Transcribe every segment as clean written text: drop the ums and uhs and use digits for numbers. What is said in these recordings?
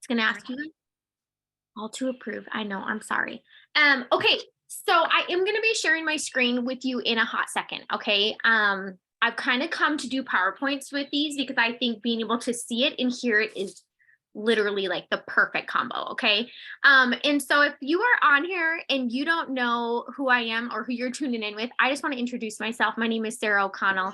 It's going to ask you all to approve. I know, I'm sorry. Okay, so I am going to be sharing my screen with you in a hot second, okay? I've kind of come to do PowerPoints with these because I think being able to see it and hear it is literally like the perfect combo, okay? And so if you are on here and you don't know who I am or who you're tuning in with, I just want to introduce myself. My name is Sarah O'Connell.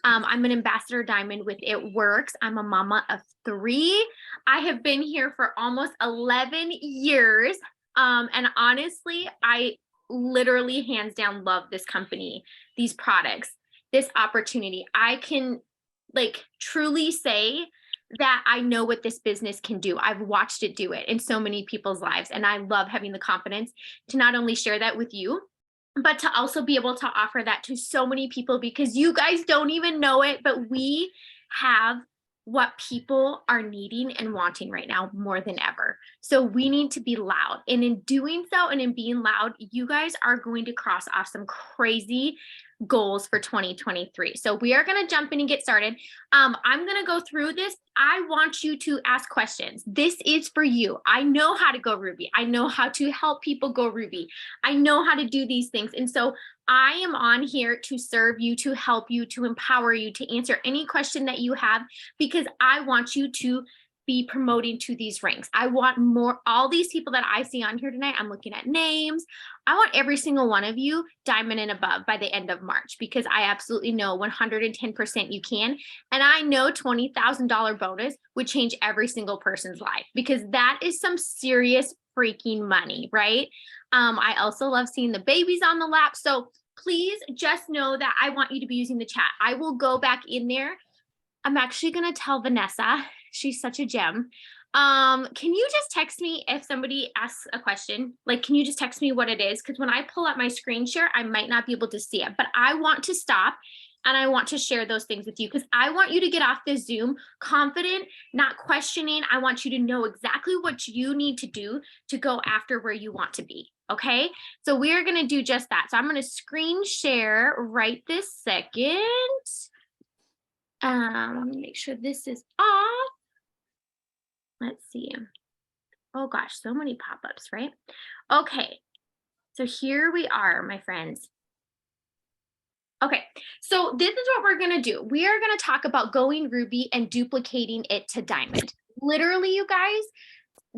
I'm an ambassador diamond with It Works. I'm a mama of 3. I have been here for almost 11 years. And honestly, I literally hands down love this company, these products, this opportunity. I can like truly say that I know what this business can do. I've watched it do it in so many people's lives. And I love having the confidence to not only share that with you, but to also be able to offer that to so many people because you guys don't even know it, but we have what people are needing and wanting right now more than ever. So we need to be loud. And in doing so and in being loud, you guys are going to cross off some crazy goals for 2023. So we are going to jump in and get started. I'm going to go through this. I want you to ask questions. This is for you. I know how to go Ruby. I know how to help people go Ruby. I know how to do these things. And so I am on here to serve you, to help you, to empower you, to answer any question that you have, because I want you to be promoting to these ranks. I want more, all these people that I see on here tonight, I'm looking at names. I want every single one of you diamond and above by the end of March, because I absolutely know 110% you can. And I know $20,000 bonus would change every single person's life, because that is some serious freaking money, right? I also love seeing the babies on the lap. So please just know that I want you to be using the chat. I will go back in there. I'm actually going to tell Vanessa, she's such a gem. Can you just text me if somebody asks a question? Like, can you just text me what it is? Because when I pull up my screen share, I might not be able to see it, but I want to stop and I want to share those things with you, because I want you to get off this Zoom confident, not questioning. I want you to know exactly what you need to do to go after where you want to be. Okay, so we are going to do just that. So I'm going to screen share right this second. Let me make sure this is off. Let's see. Oh gosh, so many pop-ups, right? Okay, so here we are, my friends. Okay, so this is what we're gonna do. We are gonna talk about going Ruby and duplicating it to diamond. Literally, you guys,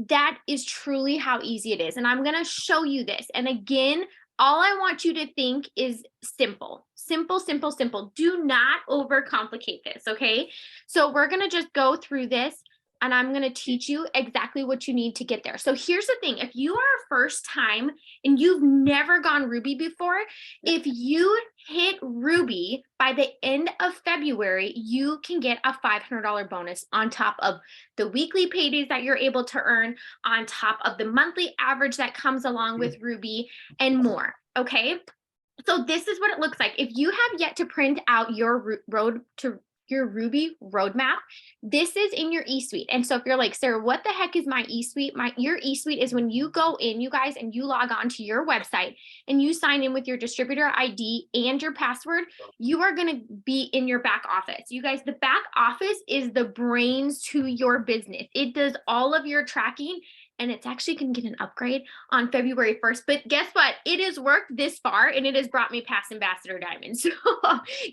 that is truly how easy it is. And I'm gonna show you this. And again, all I want you to think is simple, simple, simple, simple. Do not overcomplicate this, okay? So we're gonna just go through this and I'm gonna teach you exactly what you need to get there. So here's the thing, if you are a first time and you've never gone Ruby before, if you hit Ruby by the end of February, you can get a $500 bonus on top of the weekly paydays that you're able to earn, on top of the monthly average that comes along with Ruby, and more, okay? So this is what it looks like. If you have yet to print out your road to your Ruby roadmap, this is in your eSuite. And so if you're like, Sarah, what the heck is my eSuite? Your eSuite is when you go in, you guys, and you log on to your website and you sign in with your distributor ID and your password, you are going to be in your back office. You guys, the back office is the brains to your business. It does all of your tracking, and it's actually going to get an upgrade on February 1st. But guess what? It has worked this far, and it has brought me past Ambassador Diamond. So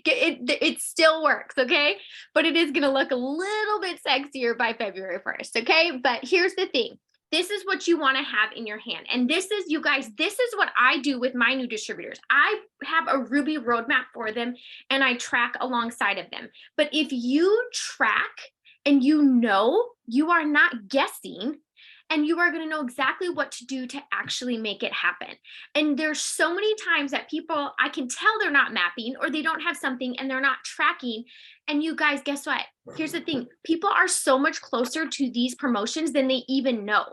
it still works, okay? But it is going to look a little bit sexier by February 1st, okay? But here's the thing. This is what you want to have in your hand. And this is, you guys, this is what I do with my new distributors. I have a Ruby roadmap for them, and I track alongside of them. But if you track and you know, you are not guessing, and you are going to know exactly what to do to actually make it happen. And there's so many times that people, I can tell they're not mapping, or they don't have something and they're not tracking. And you guys, guess what? Here's the thing. People are so much closer to these promotions than they even know.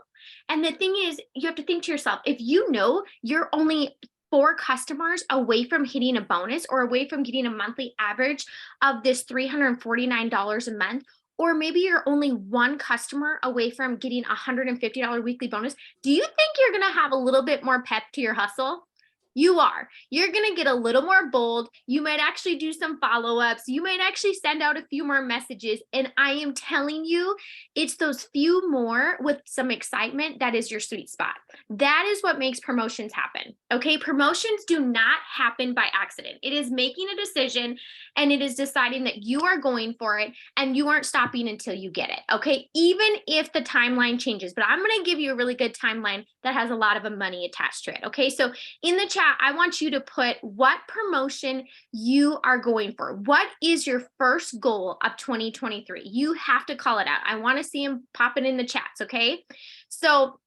And the thing is, you have to think to yourself, if you know you're only 4 customers away from hitting a bonus, or away from getting a monthly average of this $349 a month, or maybe you're only 1 customer away from getting a $150 weekly bonus, do you think you're going to have a little bit more pep to your hustle? You are. You're going to get a little more bold. You might actually do some follow-ups. You might actually send out a few more messages. And I am telling you, it's those few more with some excitement that is your sweet spot. That is what makes promotions happen. Okay. Promotions do not happen by accident. It is making a decision and it is deciding that you are going for it and you aren't stopping until you get it. Okay. Even if the timeline changes, but I'm going to give you a really good timeline that has a lot of money attached to it. Okay. So in the chat, I want you to put what promotion you are going for. What is your first goal of 2023? You have to call it out. I want to see them popping in the chats, okay? So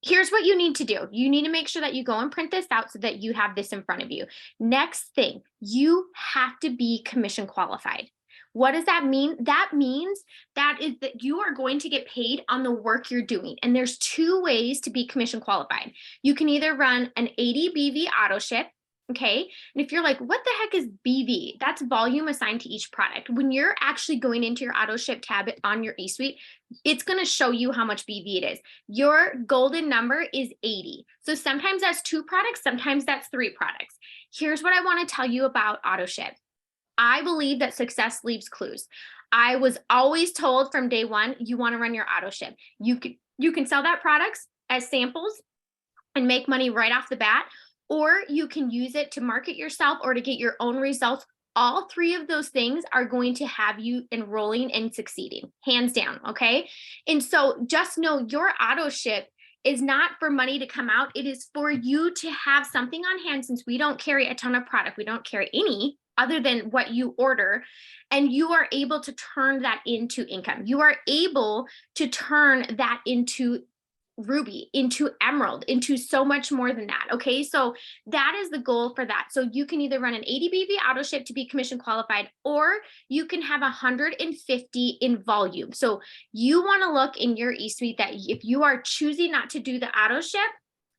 here's what you need to do. You need to make sure that you go and print this out so that you have this in front of you. Next thing, you have to be commission qualified. What does that mean? That means that you are going to get paid on the work you're doing. And there's two ways to be commission qualified. You can either run an 80 BV auto ship. Okay. And if you're like, what the heck is BV? That's volume assigned to each product. When you're actually going into your auto ship tab on your eSuite, it's going to show you how much BV it is. Your golden number is 80. So sometimes that's 2 products. Sometimes that's 3 products. Here's what I want to tell you about auto ship. I believe that success leaves clues. I was always told from day one, you want to run your auto ship. You can sell that products as samples and make money right off the bat, or you can use it to market yourself or to get your own results. All 3 of those things are going to have you enrolling and succeeding, hands down. Okay. And so just know your auto ship is not for money to come out. It is for you to have something on hand, since we don't carry a ton of product. We don't carry any other than what you order, and you are able to turn that into income. You are able to turn that into Ruby, into Emerald, into so much more than that. Okay. So that is the goal for that. So you can either run an 80 BV auto ship to be commission qualified, or you can have 150 in volume. So you want to look in your eSuite that if you are choosing not to do the auto ship,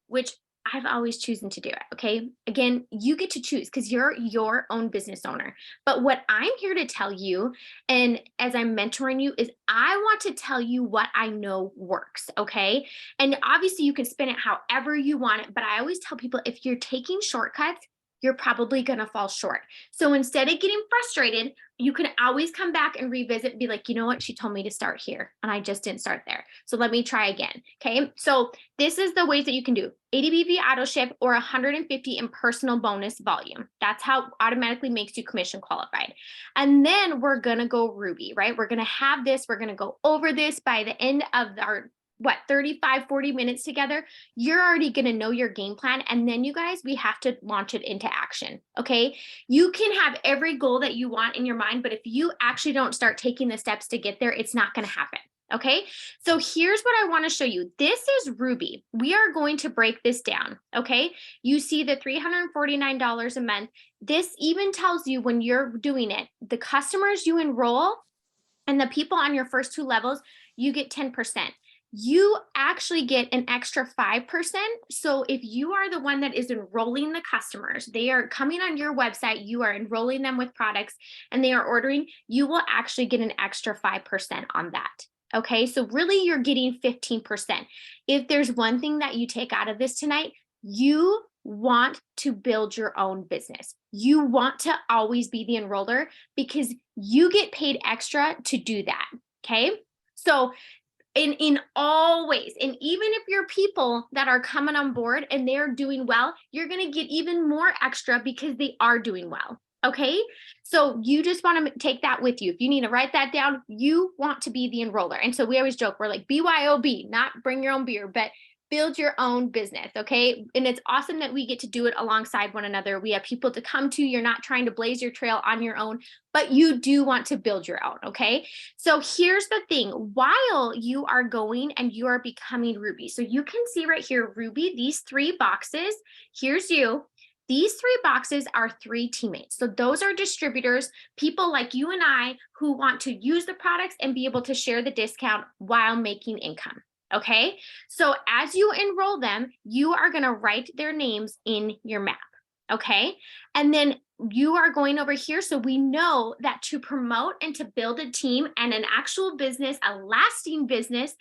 which I've always chosen to do it. Okay. Again, you get to choose because you're your own business owner. But what I'm here to tell you, and as I'm mentoring you, is I want to tell you what I know works. Okay. And obviously you can spin it however you want it. But I always tell people, if you're taking shortcuts, you're probably going to fall short. So instead of getting frustrated, you can always come back and revisit and be like, you know what? She told me to start here and I just didn't start there. So let me try again. Okay. So this is the ways that you can do 80 BV auto ship or 150 in personal bonus volume. That's how automatically makes you commission qualified. And then we're going to go Ruby, right? We're going to have this, we're going to go over this by the end of our 35, 40 minutes together. You're already going to know your game plan. And then you guys, we have to launch it into action. Okay. You can have every goal that you want in your mind, but if you actually don't start taking the steps to get there, it's not going to happen. Okay. So here's what I want to show you. This is Ruby. We are going to break this down. Okay. You see the $349 a month. This even tells you when you're doing it, the customers you enroll and the people on your first 2 levels, you get 10%. You actually get an extra 5%. So if you are the one that is enrolling the customers, they are coming on your website, you are enrolling them with products and they are ordering, you will actually get an extra 5% on that. Okay, so really you're getting 15%. If there's one thing that you take out of this tonight, you want to build your own business. You want to always be the enroller because you get paid extra to do that. Okay, so in all ways, and even if you're people that are coming on board and they're doing well, you're going to get even more extra because they are doing well. Okay. So you just want to take that with you. If you need to write that down, you want to be the enroller. And so we always joke, we're like BYOB, not bring your own beer, but build your own business. Okay. And it's awesome that we get to do it alongside one another. We have people to come to. You're not trying to blaze your trail on your own, but you do want to build your own. Okay. So here's the thing, while you are going and you are becoming Ruby. So you can see right here, Ruby, these 3 boxes, here's you. These 3 boxes are 3 teammates. So those are distributors, people like you and I who want to use the products and be able to share the discount while making income. Okay. So as you enroll them, you are going to write their names in your map. Okay. And then you are going over here. So we know that to promote and to build a team and an actual business, a lasting business,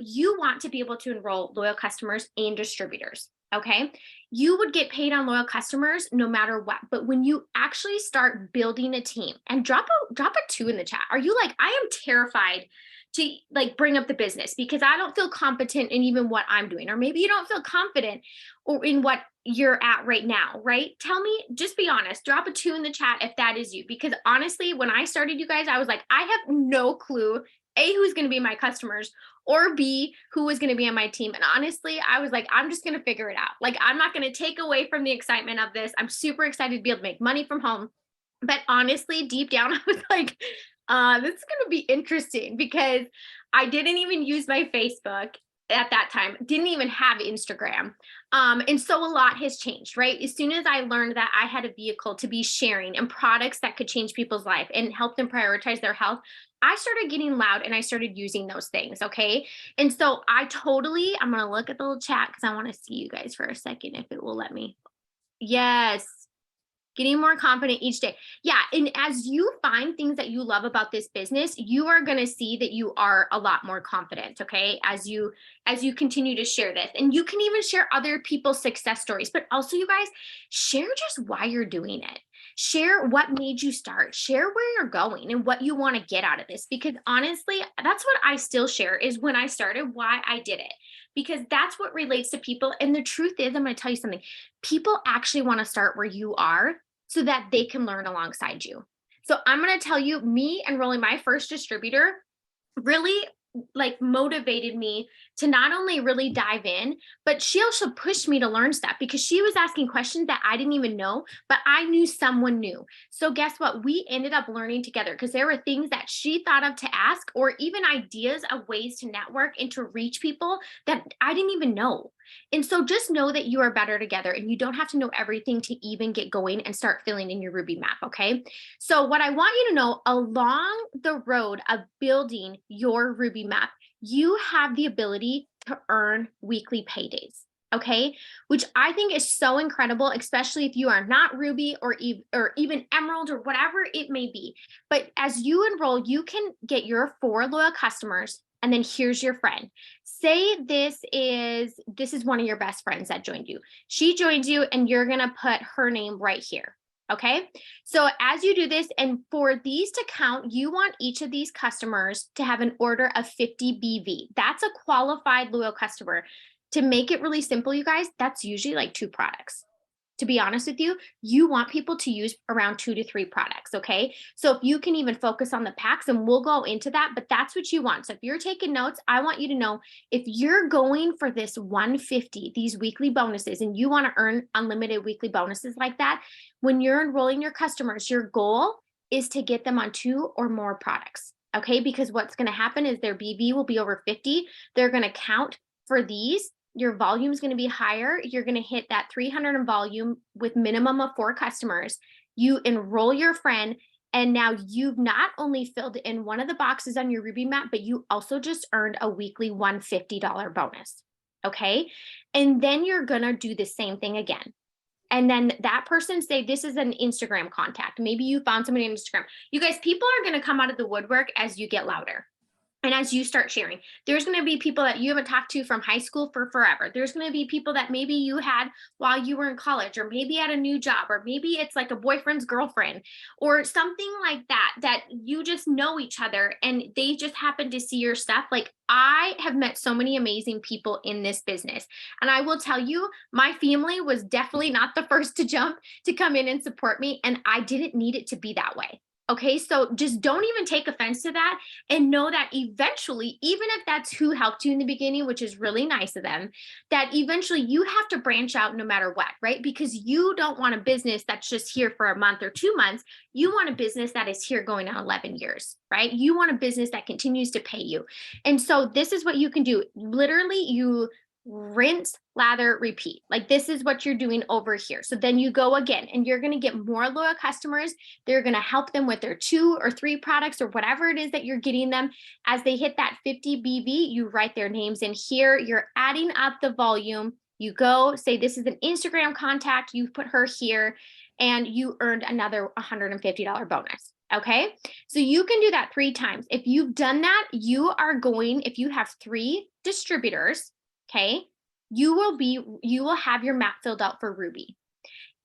you want to be able to enroll loyal customers and distributors. okay, you would get paid on loyal customers no matter what. But when you actually start building a team, and drop a 2 in the chat. Are you like, I am terrified to like bring up the business because I don't feel competent in even what I'm doing, or maybe you don't feel confident or in what you're at right now, right? Tell me, just be honest. Drop a 2 in the chat if that is you, because honestly, when I started, you guys, I was like, I have no clue A, who's going to be my customers, or B, who was going to be on my team. And honestly, I was like, I'm just going to figure it out. Like, I'm not going to take away from the excitement of this. I'm super excited to be able to make money from home. But honestly, deep down, I was like, this is going to be interesting because I didn't even use my Facebook at that time, didn't even have Instagram. And so a lot has changed, right? As soon as I learned that I had a vehicle to be sharing and products that could change people's life and help them prioritize their health, I started getting loud and I started using those things. Okay. And so I'm going to look at the little chat because I want to see you guys for a second if it will let me. Yes. Getting more confident each day. Yeah. And as you find things that you love about this business, you are going to see that you are a lot more confident. Okay. As you continue to share this, and you can even share other people's success stories, but also you guys share just why you're doing it. Share what made you start, share where you're going and what you want to get out of this. Because honestly, that's what I still share is when I started, why I did it, because that's what relates to people. And the truth is, I'm going to tell you something. People actually want to start where you are so that they can learn alongside you. So I'm going to tell you, me enrolling my first distributor really like motivated me to not only really dive in, but she also pushed me to learn stuff because she was asking questions that I didn't even know, but I knew someone knew. So guess what? We ended up learning together because there were things that she thought of to ask, or even ideas of ways to network and to reach people that I didn't even know. And so just know that you are better together and you don't have to know everything to even get going and start filling in your Ruby map. Okay. So what I want you to know, along the road of building your Ruby map, you have the ability to earn weekly paydays. Okay, which I think is so incredible, especially if you are not Ruby or even Emerald or whatever it may be. But as you enroll, you can get your 4 loyal customers, and then here's your friend. Say this is one of your best friends that joined you. She joins you, and you're gonna put her name right here. Okay, so as you do this, and for these to count, you want each of these customers to have an order of 50 BV. That's a qualified loyal customer. To make it really simple, you guys, that's usually like 2 products. To be honest with you, you want people to use around 2 to 3 products, okay? So if you can even focus on the packs, and we'll go into that, but that's what you want. So if you're taking notes, I want you to know if you're going for this 150, these weekly bonuses, and you want to earn unlimited weekly bonuses like that, when you're enrolling your customers, your goal is to get them on 2 or more products, okay? Because what's going to happen is their BV will be over 50. They're going to count for these. Your volume is going to be higher. You're going to hit that 300 in volume with minimum of 4 customers. You enroll your friend, and now you've not only filled in one of the boxes on your Ruby map, but you also just earned a weekly $150 bonus. Okay. And then you're going to do the same thing again. And then that person, say this is an Instagram contact. Maybe you found somebody on Instagram. You guys, people are going to come out of the woodwork as you get louder. And as you start sharing, there's going to be people that you haven't talked to from high school for forever. There's going to be people that maybe you had while you were in college, or maybe at a new job, or maybe it's like a boyfriend's girlfriend or something like that, that you just know each other and they just happen to see your stuff. Like, I have met so many amazing people in this business. And I will tell you, my family was definitely not the first to jump to come in and support me. And I didn't need it to be that way. Okay, so just don't even take offense to that, and know that eventually, even if that's who helped you in the beginning, which is really nice of them, that eventually you have to branch out no matter what, right? Because you don't want a business that's just here for a month or 2 months. You want a business that is here going on 11 years, right? You want a business that continues to pay you. And so this is what you can do. Literally, you rinse, lather, repeat. Like, this is what you're doing over here. So then you go again, and you're going to get more loyal customers. They're going to help them with their 2 or 3 products or whatever it is that you're getting them. As they hit that 50 BV, you write their names in here. You're adding up the volume. You go say, this is an Instagram contact. You put her here, and you earned another $150 bonus. Okay. So you can do that 3 times. If you've done that, you are going, if you have 3 distributors, okay, you will have your map filled out for Ruby.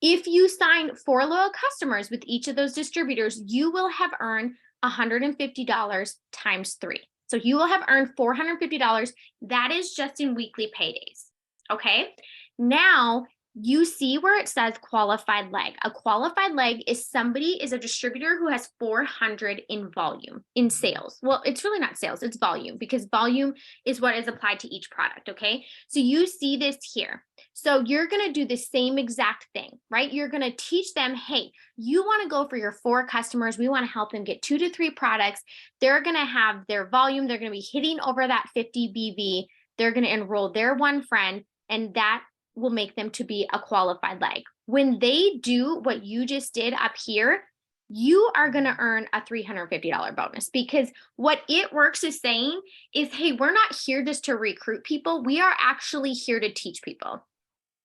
If you sign 4 loyal customers with each of those distributors, you will have earned $150 times 3. So you will have earned $450. That is just in weekly paydays. Okay. Now you see where it says qualified leg. A qualified leg is a distributor who has 400 in volume in sales. Well, it's really not sales, it's volume, because volume is what is applied to each product. Okay. So you see this here. So you're going to do the same exact thing, right? You're going to teach them, hey, you want to go for your 4 customers. We want to help them get 2 to 3 products. They're going to have their volume. They're going to be hitting over that 50 BV. They're going to enroll their one friend, and that will make them to be a qualified leg. When they do what you just did up here, you are going to earn a $350 bonus, because what It Works is saying is, hey, we're not here just to recruit people. We are actually here to teach people.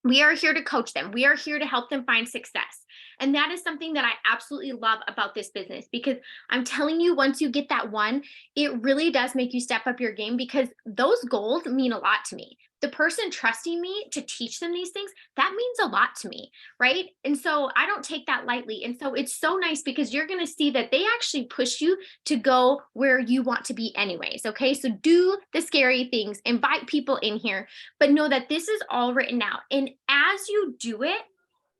We are here to coach them. We are here to help them find success. And that is something that I absolutely love about this business, because I'm telling you, once you get that one, it really does make you step up your game, because those goals mean a lot to me. The person trusting me to teach them these things, that means a lot to me, right? And so I don't take that lightly. And so it's so nice, because you're going to see that they actually push you to go where you want to be anyways. Okay. So do the scary things, invite people in here, but know that this is all written out. And as you do it,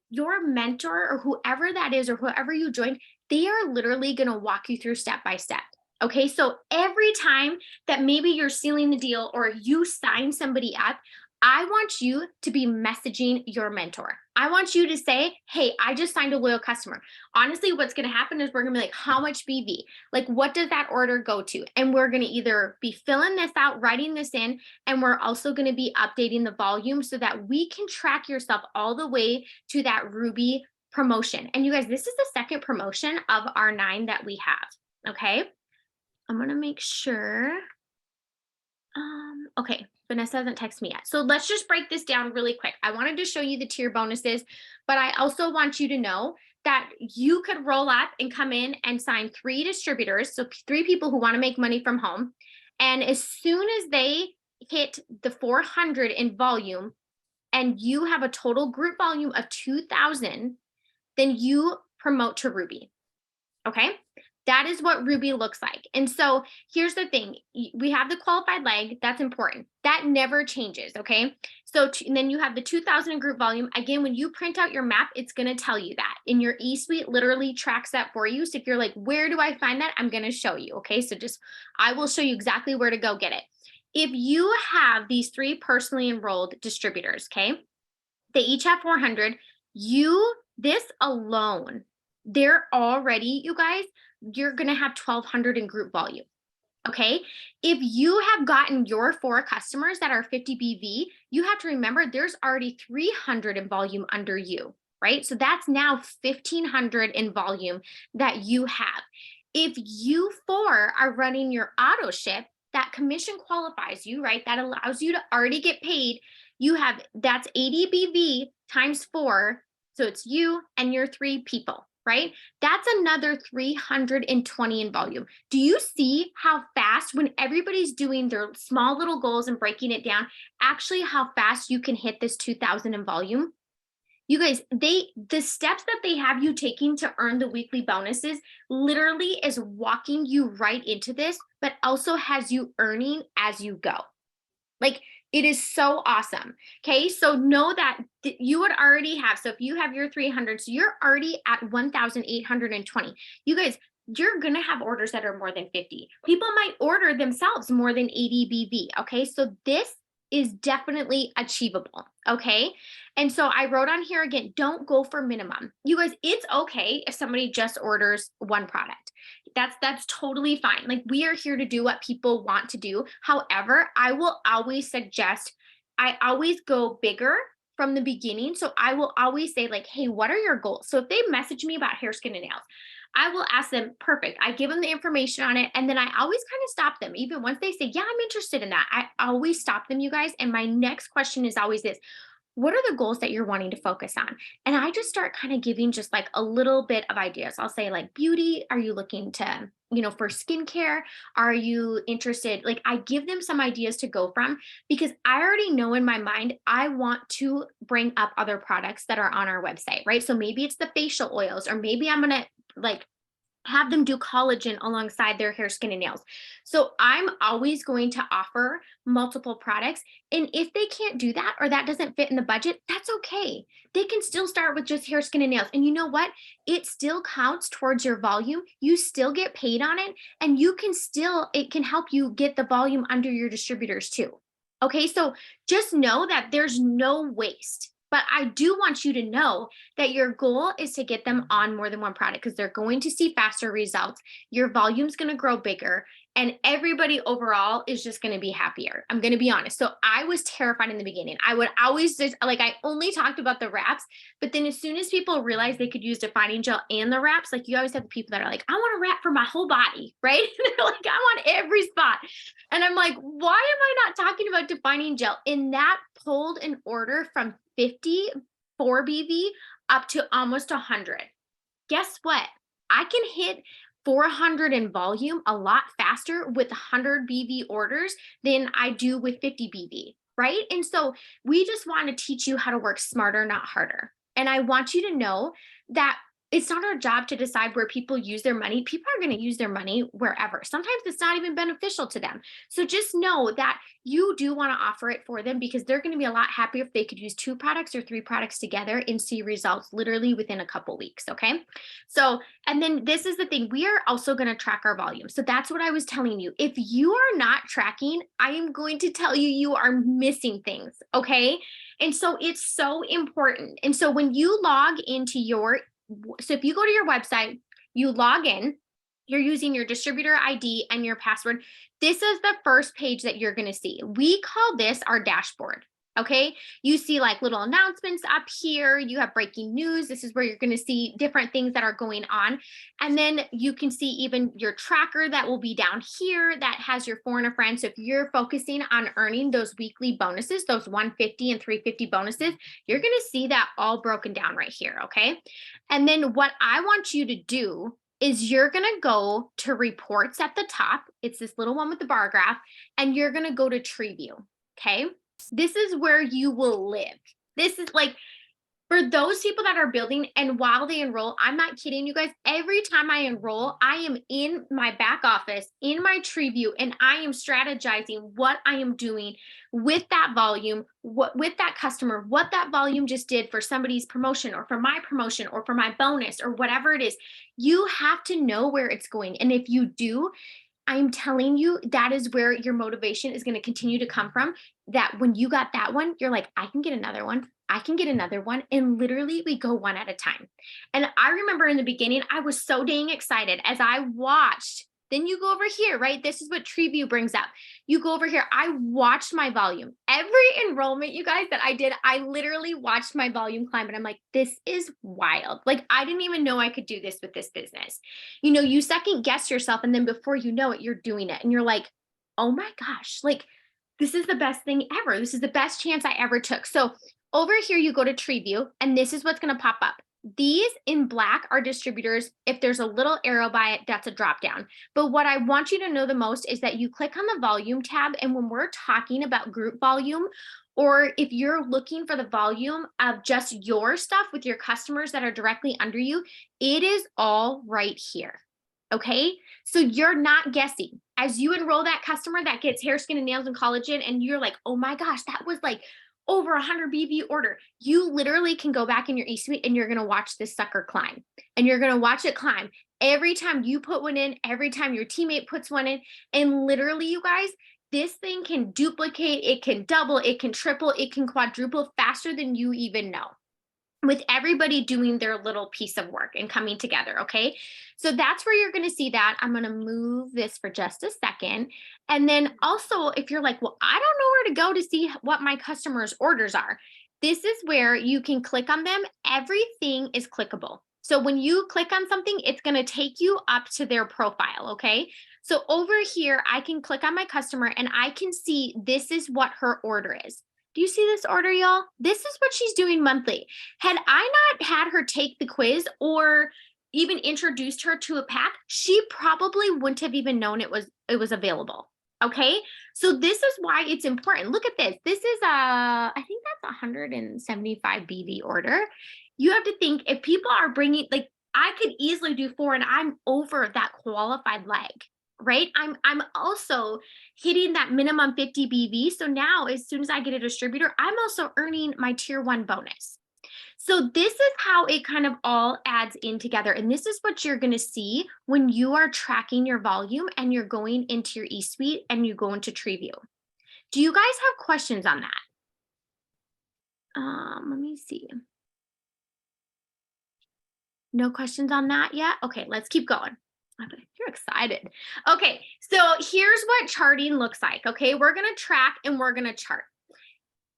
your mentor or whoever that is, or whoever you join, they are literally going to walk you through step by step. Okay. So every time that maybe you're sealing the deal or you sign somebody up, I want you to be messaging your mentor. I want you to say, hey, I just signed a loyal customer. Honestly, what's going to happen is we're going to be like, how much BV? Like, what does that order go to? And we're going to either be filling this out, writing this in, and we're also going to be updating the volume so that we can track yourself all the way to that Ruby promotion. And you guys, this is the second promotion of our 9 that we have. Okay. I'm going to make sure. Okay, Vanessa hasn't texted me yet. So let's just break this down really quick. I wanted to show you the tier bonuses, but I also want you to know that you could roll up and come in and sign 3 distributors. So 3 people who want to make money from home. And as soon as they hit the 400 in volume and you have a total group volume of 2,000, then you promote to Ruby. Okay. That is what Ruby looks like. And so here's the thing. We have the qualified leg. That's important. That never changes. Okay. So and then you have the 2,000 in group volume. Again, when you print out your map, it's going to tell you that. In your eSuite literally tracks that for you. So if you're like, where do I find that? I'm going to show you. Okay. So I will show you exactly where to go get it. If you have these 3 personally enrolled distributors, okay, they each have 400. This alone, they're already, you guys, you're going to have 1,200 in group volume. Okay. If you have gotten your 4 customers that are 50 BV, you have to remember there's already 300 in volume under you, right? So that's now 1,500 in volume that you have. If you 4 are running your auto ship, that commission qualifies you, right? That allows you to already get paid. That's 80 BV times 4. So it's you and your 3 people, right? That's another 320 in volume. Do you see how fast, when everybody's doing their small little goals and breaking it down, actually how fast you can hit this 2,000 in volume? You guys, the steps that they have you taking to earn the weekly bonuses literally is walking you right into this, but also has you earning as you go. Like, it is so awesome. Okay. So know that you would already have, so if you have your 300, so you're already at 1,820. You guys, you're going to have orders that are more than 50. People might order themselves more than 80 BV. Okay. So this is definitely achievable. Okay. And so I wrote on here again, don't go for minimum. You guys, it's okay if somebody just orders 1 product. That's totally fine. Like, we are here to do what people want to do. However, I will always suggest, I always go bigger from the beginning. So I will always say, like, hey, what are your goals? So if they message me about hair, skin, and nails, I will ask them, perfect. I give them the information on it. And then I always kind of stop them. Even once they say, yeah, I'm interested in that, I always stop them, you guys. And my next question is always this: what are the goals that you're wanting to focus on? And I just start kind of giving just like a little bit of ideas. I'll say like beauty, are you looking to, for skincare? Are you interested? Like I give them some ideas to go from because I already know in my mind I want to bring up other products that are on our website, right? So maybe it's the facial oils, or maybe I'm going to like have them do collagen alongside their hair, skin, and nails. So I'm always going to offer multiple products. And if they can't do that or that doesn't fit in the budget, that's okay. They can still start with just hair, skin, and nails. And you know what? It still counts towards your volume. You still get paid on it. And it can help you get the volume under your distributors too. Okay. So just know that there's no waste. But I do want you to know that your goal is to get them on more than one product because they're going to see faster results. Your volume's going to grow bigger, and everybody overall is just going to be happier. I'm going to be honest. So I was terrified in the beginning. I would always just like, I only talked about the wraps, but then as soon as people realized they could use defining gel and the wraps, like you always have the people that are like, I want a wrap for my whole body, right? They're like, I want every spot. And I'm like, why am I not talking about defining gel? And that pulled an order from 50 for BV up to almost 100. Guess what? I can hit 400 in volume a lot faster with 100 BV orders than I do with 50 BV, right? And so we just want to teach you how to work smarter, not harder. And I want you to know that it's not our job to decide where people use their money. People are going to use their money wherever. Sometimes it's not even beneficial to them. So just know that you do want to offer it for them because they're going to be a lot happier if they could use 2 products or 3 products together and see results literally within a couple weeks. Okay. So, and then this is the thing, we are also going to track our volume. So that's what I was telling you. If you are not tracking, I am going to tell you, you are missing things. Okay. And so it's so important. And so when you log into so if you go to your website, you log in, you're using your distributor ID and your password. This is the first page that you're going to see. We call this our dashboard. Okay. You see like little announcements up here. You have breaking news. This is where you're going to see different things that are going on. And then you can see even your tracker that will be down here that has your foreigner friends. So if you're focusing on earning those weekly bonuses, those 150 and 350 bonuses, you're going to see that all broken down right here. Okay. And then what I want you to do is you're going to go to reports at the top. It's this little one with the bar graph, and you're going to go to TreeView. Okay. This is where you will live. This is like for those people that are building, and while they enroll, I'm not kidding you guys, every time I enroll, I am in my back office, in my TreeView, and I am strategizing what I am doing with that volume, with that customer, what that volume just did for somebody's promotion or for my promotion or for my bonus or whatever it is. You have to know where it's going. And if you do, I'm telling you, that is where your motivation is going to continue to come from. That when you got that one, you're like, I can get another one. I can get another one. And literally, we go one at a time. And I remember in the beginning, I was so dang excited as I watched. Then you go over here, right? This is what TreeView brings up. You go over here. I watched my volume. Every enrollment, you guys, that I did, I literally watched my volume climb. And I'm like, this is wild. Like, I didn't even know I could do this with this business. You second guess yourself. And then before you know it, you're doing it. And you're like, oh my gosh, like, this is the best thing ever. This is the best chance I ever took. So over here, you go to TreeView, and this is what's going to pop up. These in black are distributors. If there's a little arrow by it, that's a drop down. But what I want you to know the most is that you click on the volume tab. And when we're talking about group volume, or if you're looking for the volume of just your stuff with your customers that are directly under you, it is all right here. Okay. So you're not guessing as you enroll that customer that gets hair, skin, and nails and collagen. And you're like, oh my gosh, that was like over 100 BV order. You literally can go back in your eSuite and you're going to watch this sucker climb, and you're going to watch it climb every time you put one in, every time your teammate puts one in. And literally, you guys, this thing can duplicate, it can double, it can triple, it can quadruple faster than you even know, with everybody doing their little piece of work and coming together. Okay. So that's where you're going to see that. I'm going to move this for just a second. And then also, if you're like, well, I don't know where to go to see what my customers' orders are, this is where you can click on them. Everything is clickable. So when you click on something, it's going to take you up to their profile. Okay. So over here, I can click on my customer and I can see this is what her order is. Do you see this order, y'all? This is what she's doing monthly. Had I not had her take the quiz or even introduced her to a pack, she probably wouldn't have even known it was available. Okay, so this is why it's important. Look at this. This is I think that's 175 BV order. You have to think if people are bringing, like, I could easily do 4 and I'm over that qualified leg, right? I'm also hitting that minimum 50 BV. So now as soon as I get a distributor, I'm also earning my tier 1 bonus. So this is how it kind of all adds in together. And this is what you're going to see when you are tracking your volume and you're going into your eSuite and you go into TreeView. Do you guys have questions on that? Let me see. No questions on that yet? Okay, let's keep going. You're excited. Okay, so here's what charting looks like. Okay, we're going to track and we're going to chart.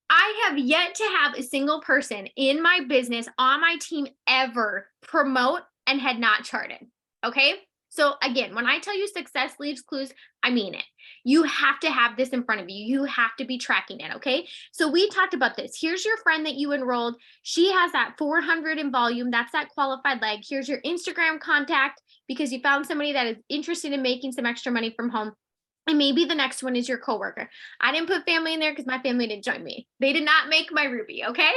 I have yet to have a single person in my business on my team ever promote and had not charted. Okay. So again, when I tell you success leaves clues, I mean it. You have to have this in front of you. You have to be tracking it. Okay. So we talked about this. Here's your friend that you enrolled. She has that 400 in volume. That's that qualified leg. Here's your Instagram contact because you found somebody that is interested in making some extra money from home. And maybe the next one is your coworker. I didn't put family in there because my family didn't join me. They did not make my Ruby, okay?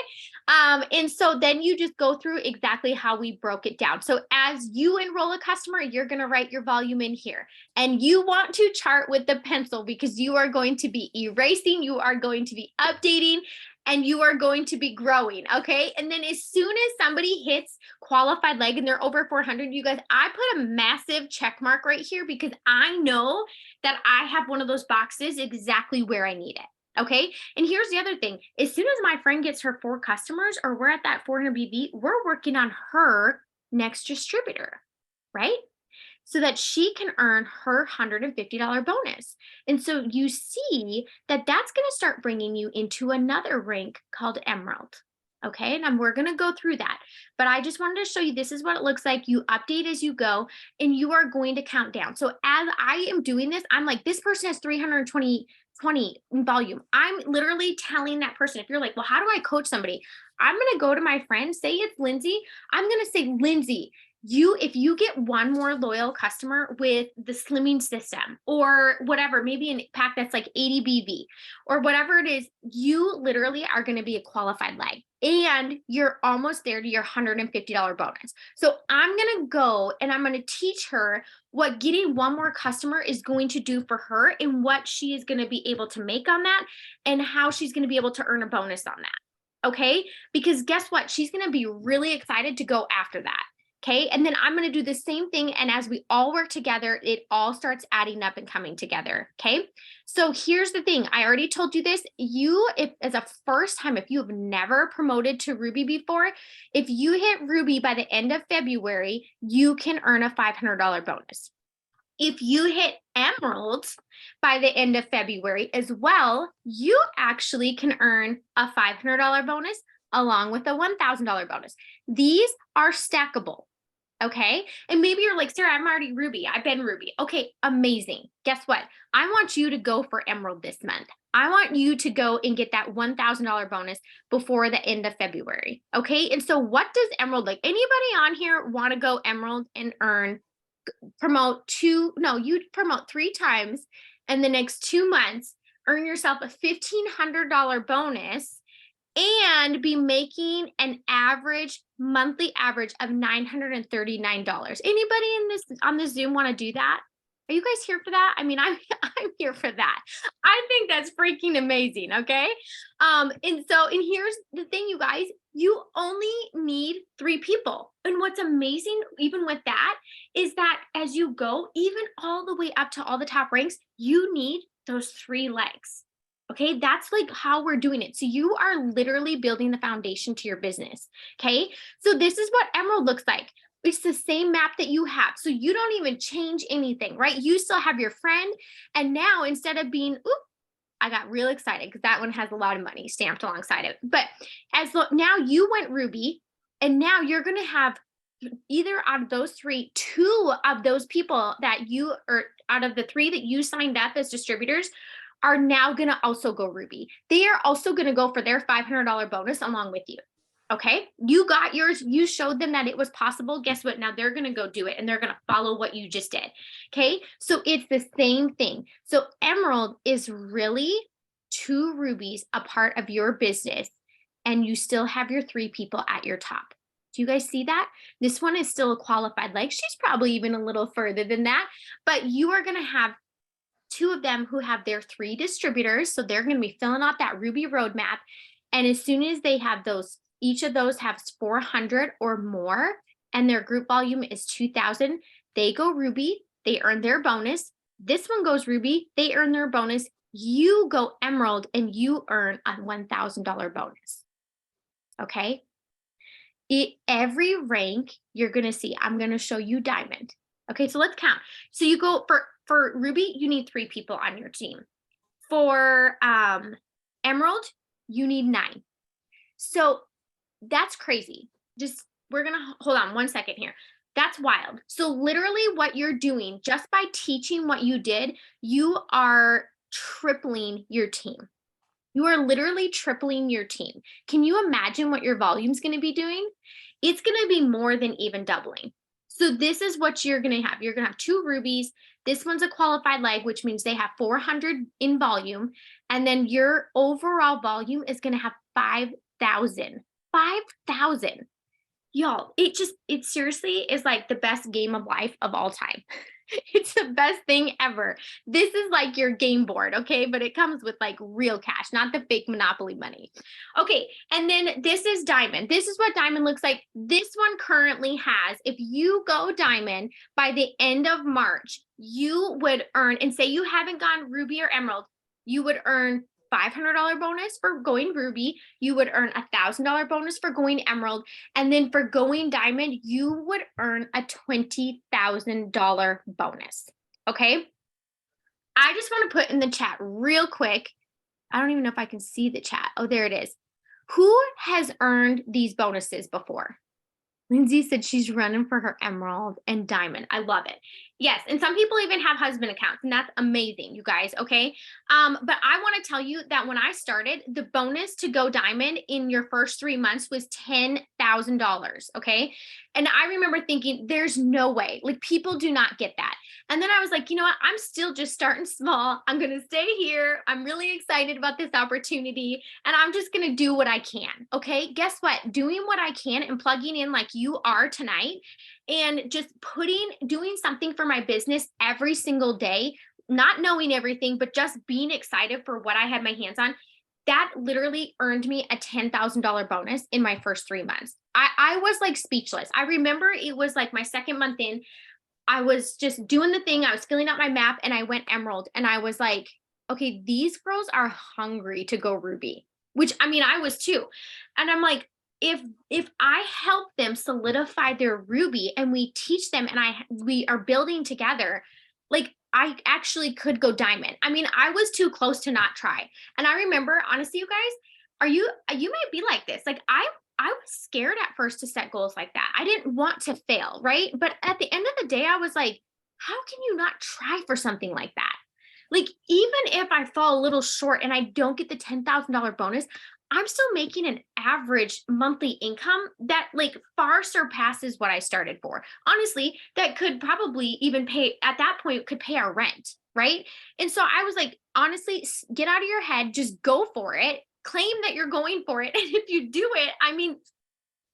And so then you just go through exactly how we broke it down. So as you enroll a customer, you're going to write your volume in here. And you want to chart with the pencil because you are going to be erasing, you are going to be updating, and you are going to be growing, okay? And then as soon as somebody hits qualified leg and they're over 400, you guys, I put a massive check mark right here because I know that I have one of those boxes exactly where I need it, okay? And here's the other thing. As soon as my friend gets her 4 customers or we're at that 400 BV, we're working on her next distributor, right? So that she can earn her $150 bonus. And so you see that that's going to start bringing you into another rank called Emerald. Okay, and we're going to go through that. But I just wanted to show you this is what it looks like. You update as you go and you are going to count down. So as I am doing this, I'm like, this person has 320 in volume. I'm literally telling that person, if you're like, well, how do I coach somebody? I'm going to go to my friend, say it's Lindsay. I'm going to say, Lindsay, if you get one more loyal customer with the slimming system or whatever, maybe a pack that's like 80 BV or whatever it is, you literally are going to be a qualified leg and you're almost there to your $150 bonus. So I'm going to go and I'm going to teach her what getting one more customer is going to do for her and what she is going to be able to make on that and how she's going to be able to earn a bonus on that. Okay. Because guess what? She's going to be really excited to go after that. Okay. And then I'm going to do the same thing. And as we all work together, it all starts adding up and coming together. Okay. So here's the thing. I already told you this. If as a first time, if you have never promoted to Ruby before, if you hit Ruby by the end of February, you can earn a $500 bonus. If you hit Emerald by the end of February as well, you actually can earn a $500 bonus along with a $1,000 bonus. These are stackable. Okay. And maybe you're like, Sarah, I'm already Ruby. I've been Ruby. Okay. Amazing. Guess what? I want you to go for Emerald this month. I want you to go and get that $1,000 bonus before the end of February. Okay. And so what does Emerald like? Anybody on here want to go Emerald and promote 3 times in the next 2 months, earn yourself a $1,500 bonus and be making an monthly average of $939. Anybody on this Zoom want to do that? Are you guys here for that? I mean, I'm here for that. I think that's freaking amazing. Okay. And here's the thing, you guys, you only need 3 people. And what's amazing, even with that, is that as you go, even all the way up to all the top ranks, you need those 3 legs. Okay, that's like how we're doing it. So you are literally building the foundation to your business. Okay, so this is what Emerald looks like. It's the same map that you have. So you don't even change anything, right? You still have your friend. And now instead of being, I got real excited because that one has a lot of money stamped alongside it. But now you went Ruby, and now you're going to have either out of those 3, 2 of those people that out of the 3 that you signed up as distributors are now going to also go Ruby. They are also going to go for their $500 bonus along with you. Okay, you got yours. You showed them that it was possible. Guess what? Now they're going to go do it and they're going to follow what you just did. Okay, so it's the same thing. So Emerald is really 2 rubies a part of your business, and you still have your 3 people at your top. Do you guys see that? This one is still a qualified leg. She's probably even a little further than that, but you are going to have 2 of them who have their 3 distributors. So they're going to be filling out that Ruby roadmap. And as soon as they have those, each of those has 400 or more, and their group volume is 2,000, they go Ruby, they earn their bonus. This one goes Ruby, they earn their bonus. You go Emerald and you earn a $1,000 bonus. Okay. Every rank you're going to see, I'm going to show you Diamond. Okay, so let's count. So you go for Ruby, you need 3 people on your team. For Emerald, you need 9. So that's crazy. We're going to hold on 1 second here. That's wild. So literally what you're doing, just by teaching what you did, you are tripling your team. You are literally tripling your team. Can you imagine what your volume is going to be doing? It's going to be more than even doubling. So this is what you're going to have. You're going to have 2 rubies. This one's a qualified leg, which means they have 400 in volume. And then your overall volume is going to have 5,000. 5,000. Y'all, it seriously is like the best game of life of all time. It's the best thing ever. This is like your game board, okay? But it comes with like real cash, not the fake Monopoly money. Okay, and then this is Diamond. This is what Diamond looks like. This one currently has, if you go Diamond by the end of March, you would earn, and say you haven't gone Ruby or Emerald, you would earn $500 bonus for going Ruby, you would earn $1,000 bonus for going Emerald, and then for going Diamond, you would earn a $20,000 bonus. Okay. I just want to put in the chat real quick. I don't even know if I can see the chat. Oh, there it is. Who has earned these bonuses before? Lindsay said she's running for her Emerald and Diamond. I love it. Yes, and some people even have husband accounts, and that's amazing, you guys, okay? But I want to tell you that when I started, the bonus to go Diamond in your first 3 months was $10,000, okay? And I remember thinking, there's no way. Like, people do not get that. And then I was like, you know what? I'm still just starting small. I'm going to stay here. I'm really excited about this opportunity, and I'm just going to do what I can, okay? Guess what? Doing what I can and plugging in like you are tonight, and just doing something for my business every single day, not knowing everything, but just being excited for what I had my hands on, that literally earned me a $10,000 bonus in my first 3 months. I was like speechless. I remember it was like my 2nd month in, I was just doing the thing. I was filling out my map and I went Emerald, and I was like, okay, these girls are hungry to go Ruby, which I mean, I was too. And I'm like, if I help them solidify their Ruby and we teach them and we are building together, like I actually could go Diamond. I mean, I was too close to not try. And I remember, honestly, you guys, you might be like this. Like I was scared at first to set goals like that. I didn't want to fail, right? But at the end of the day, I was like, how can you not try for something like that? Like, even if I fall a little short and I don't get the $10,000 bonus, I'm still making an average monthly income that like far surpasses what I started for. Honestly, that could probably even pay, at that point, could pay our rent, right? And so I was like, honestly, get out of your head, just go for it, claim that you're going for it. And if you do it, I mean,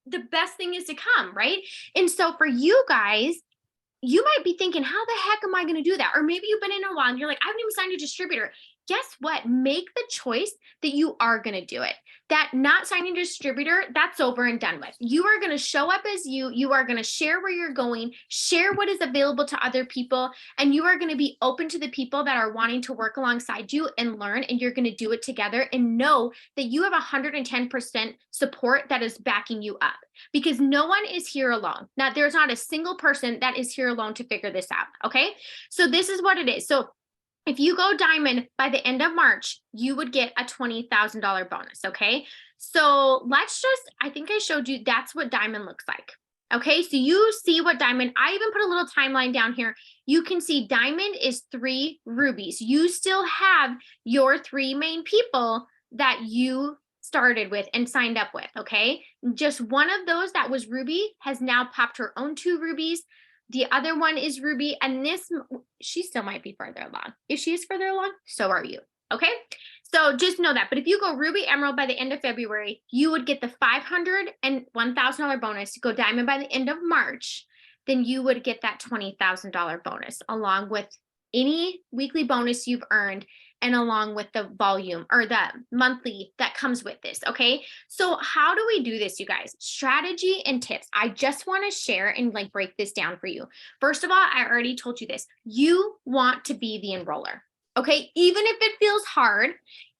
the best thing is to come, right? And so for you guys, you might be thinking, how the heck am I going to do that? Or maybe you've been in a while and you're like, I haven't even signed a distributor. Guess what? Make the choice that you are going to do it. That not signing a distributor, that's over and done with. You are going to show up as you. You are going to share where you're going, share what is available to other people, and you are going to be open to the people that are wanting to work alongside you and learn, and you're going to do it together and know that you have 110% support that is backing you up, because no one is here alone. Now, there's not a single person that is here alone to figure this out, okay? So this is what it is. So if you go Diamond by the end of March, you would get a $20,000 bonus, okay? So let's just, I think I showed you, that's what Diamond looks like. Okay, so you see what diamond, I even put a little timeline down here. You can see diamond is 3 rubies. You still have your 3 main people that you started with and signed up with, okay? Just one of those that was ruby has now popped her own 2 rubies. The other one is ruby, and this, she still might be further along. If she is further along, so are you, okay? So just know that. But if you go ruby emerald by the end of February, you would get the $500 and $1,000 bonus. To go diamond by the end of March, then you would get that $20,000 bonus along with any weekly bonus you've earned and along with the volume or the monthly that comes with this. Okay. So how do we do this, you guys? Strategy and tips. I just want to share and like break this down for you. First of all, I already told you this. You want to be the enroller. Okay, even if it feels hard,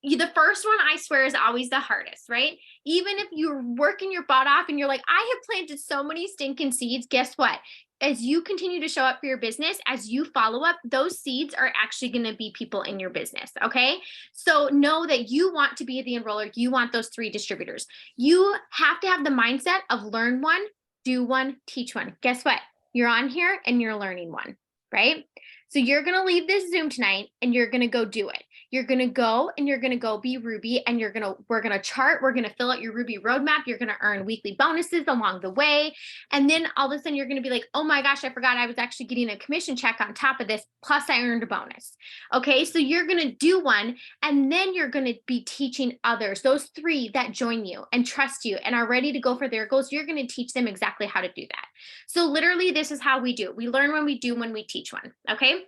the first one I swear is always the hardest, right? Even if you're working your butt off and you're like, I have planted so many stinking seeds, guess what? As you continue to show up for your business, as you follow up, those seeds are actually going to be people in your business. Okay. So know that you want to be the enroller. You want those 3 distributors. You have to have the mindset of learn one, do one, teach one. Guess what? You're on here and you're learning one, right? So you're going to leave this Zoom tonight and you're going to go do it. You're going to go and you're going to go be Ruby and we're going to chart. We're going to fill out your Ruby roadmap. You're going to earn weekly bonuses along the way. And then all of a sudden you're going to be like, oh my gosh, I forgot I was actually getting a commission check on top of this. Plus I earned a bonus. Okay. So you're going to do one and then you're going to be teaching others, those 3 that join you and trust you and are ready to go for their goals. You're going to teach them exactly how to do that. So literally this is how we do it. We learn when we do, when we teach one. Okay.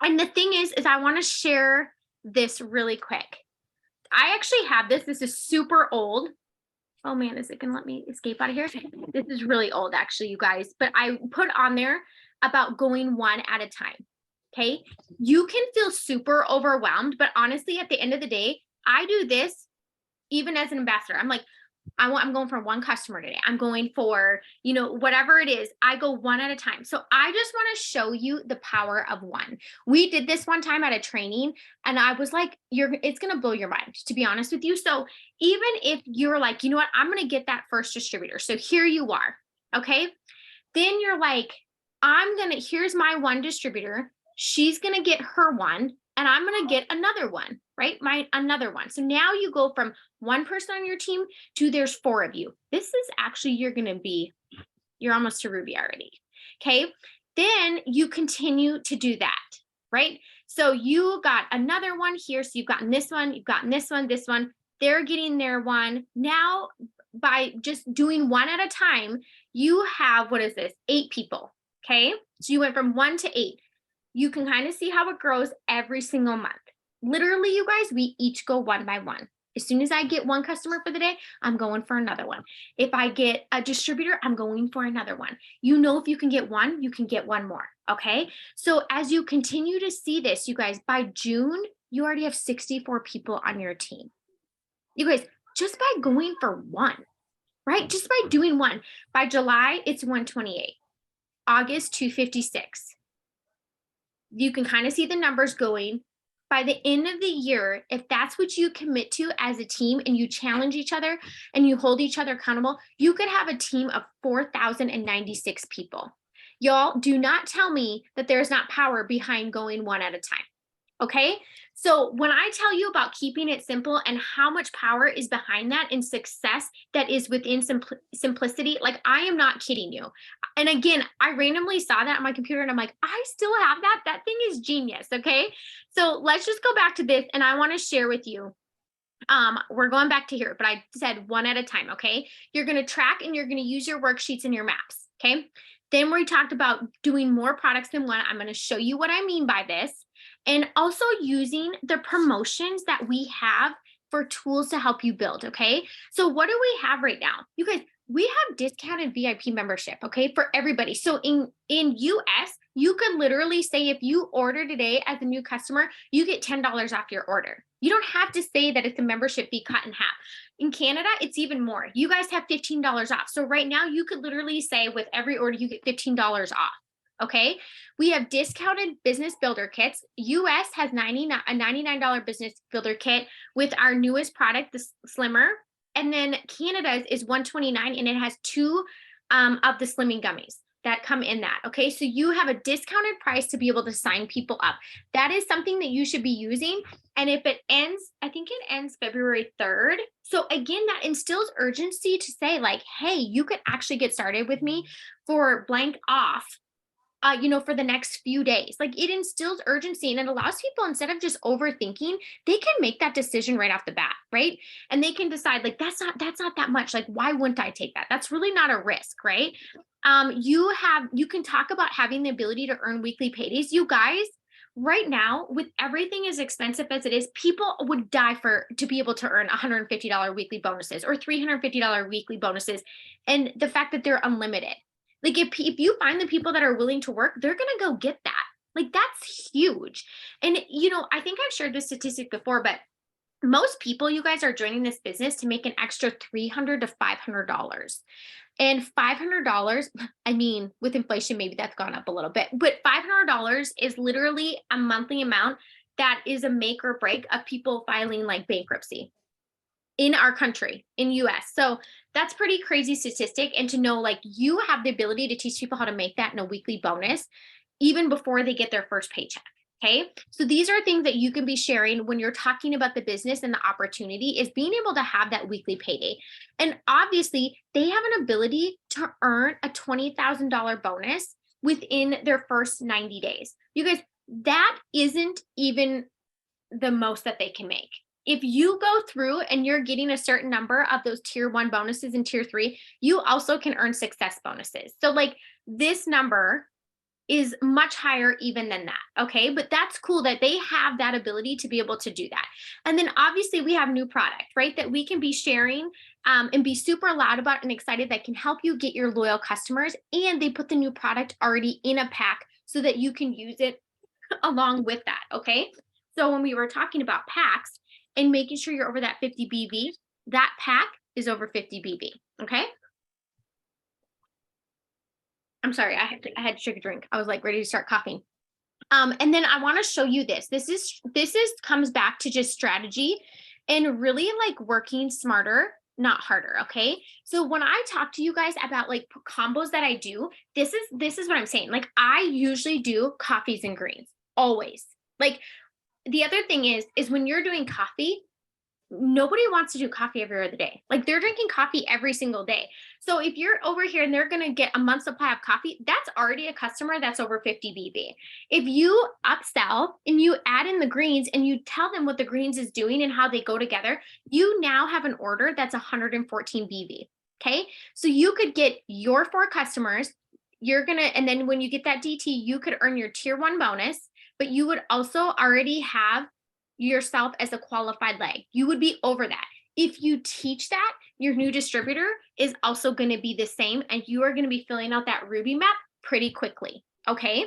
And the thing is I want to share this really quick. I actually have this. This is super old. Oh man, is it going to let me escape out of here? This is really old actually, you guys, but I put on there about going one at a time. Okay. You can feel super overwhelmed, but honestly, at the end of the day, I do this even as an ambassador. I'm like, I'm going for 1 customer today. I'm going for, whatever it is, I go one at a time. So I just want to show you the power of 1. We did this one time at a training and I was like, it's going to blow your mind, to be honest with you. So even if you're like, you know what, I'm going to get that first distributor. So here you are. Okay. Then you're like, here's my 1 distributor. She's going to get her 1 and I'm going to get another one, right? Another one. So now you go from 1 person on your team to there's 4 of you. This is actually, you're almost to Ruby already. Okay. Then you continue to do that, right? So you got another one here. So you've gotten this one, you've gotten this one, they're getting their 1. Now by just doing 1 at a time, you have, 8 people. Okay. So you went from 1 to 8. You can kind of see how it grows every single month. Literally, you guys, we each go 1 by 1. As soon as I get 1 customer for the day, I'm going for another one. If I get a distributor, I'm going for another one. If you can get 1, you can get 1 more. Okay. So as you continue to see this, you guys, by June, you already have 64 people on your team. You guys, just by going for 1, right? Just by doing 1. By July, it's 128. August, 256. You can kind of see the numbers going. By the end of the year, if that's what you commit to as a team and you challenge each other and you hold each other accountable, you could have a team of 4,096 people. Y'all, do not tell me that there's not power behind going 1 at a time. Okay. So when I tell you about keeping it simple and how much power is behind that and success that is within simplicity, like I am not kidding you. And again, I randomly saw that on my computer and I'm like, I still have that. That thing is genius. Okay. So let's just go back to this. And I want to share with you. We're going back to here, but I said 1 at a time. Okay. You're going to track and you're going to use your worksheets and your maps. Okay. Then we talked about doing more products than 1. I'm going to show you what I mean by this. And also using the promotions that we have for tools to help you build. Okay. So what do we have right now? You guys, we have discounted VIP membership. Okay. For everybody. So in US, you could literally say, if you order today as a new customer, you get $10 off your order. You don't have to say that it's a membership fee cut in half. In Canada, it's even more. You guys have $15 off. So right now you could literally say with every order, you get $15 off. Okay. We have discounted business builder kits. US has a $99 business builder kit with our newest product, the Slimmer. And then Canada's is $129 and it has 2 of the slimming gummies that come in that. Okay. So you have a discounted price to be able to sign people up. That is something that you should be using. And if it ends, I think it ends February 3rd. So again, that instills urgency to say, like, hey, you could actually get started with me for blank off, for the next few days. Like, it instills urgency and it allows people, instead of just overthinking, they can make that decision right off the bat, right? And they can decide, like, that's not that much. Like, why wouldn't I take that? That's really not a risk, right? You can talk about having the ability to earn weekly paydays. You guys, right now, with everything as expensive as it is, people would die to be able to earn $150 weekly bonuses or $350 weekly bonuses. And the fact that they're unlimited. Like, if you find the people that are willing to work, they're going to go get that. Like, that's huge. And, I think I've shared this statistic before, but most people, you guys, are joining this business to make an extra $300 to $500. And $500, I mean, with inflation, maybe that's gone up a little bit, but $500 is literally a monthly amount that is a make or break of people filing like bankruptcy in our country, in US. So that's pretty crazy statistic. And to know, like, you have the ability to teach people how to make that in a weekly bonus, even before they get their first paycheck. Okay. So these are things that you can be sharing when you're talking about the business, and the opportunity is being able to have that weekly payday. And obviously they have an ability to earn a $20,000 bonus within their first 90 days. You guys, that isn't even the most that they can make. If you go through and you're getting a certain number of those tier 1 bonuses and tier 3, you also can earn success bonuses. So like, this number is much higher even than that. Okay. But that's cool that they have that ability to be able to do that. And then obviously we have new product, right? That we can be sharing and be super loud about and excited, that can help you get your loyal customers. And they put the new product already in a pack so that you can use it along with that. Okay. So when we were talking about packs and making sure you're over that 50 BV, that pack is over 50 BV. Okay. I'm sorry, I had to take a drink. I was like ready to start coughing. And then I want to show you this. This is comes back to just strategy and really like working smarter, not harder. Okay. So when I talk to you guys about like combos that I do, this is what I'm saying. Like, I usually do coffees and greens always. Like, the other thing is when you're doing coffee, nobody wants to do coffee every other day. Like, they're drinking coffee every single day. So if you're over here and they're going to get a month's supply of coffee, that's already a customer that's over 50 BV. If you upsell and you add in the greens and you tell them what the greens is doing and how they go together, you now have an order that's 114 BV. Okay. So you could get your 4 customers. And then when you get that DT, you could earn your tier 1 bonus, but you would also already have yourself as a qualified leg. You would be over that. If you teach that, your new distributor is also going to be the same, and you are going to be filling out that Ruby map pretty quickly. Okay.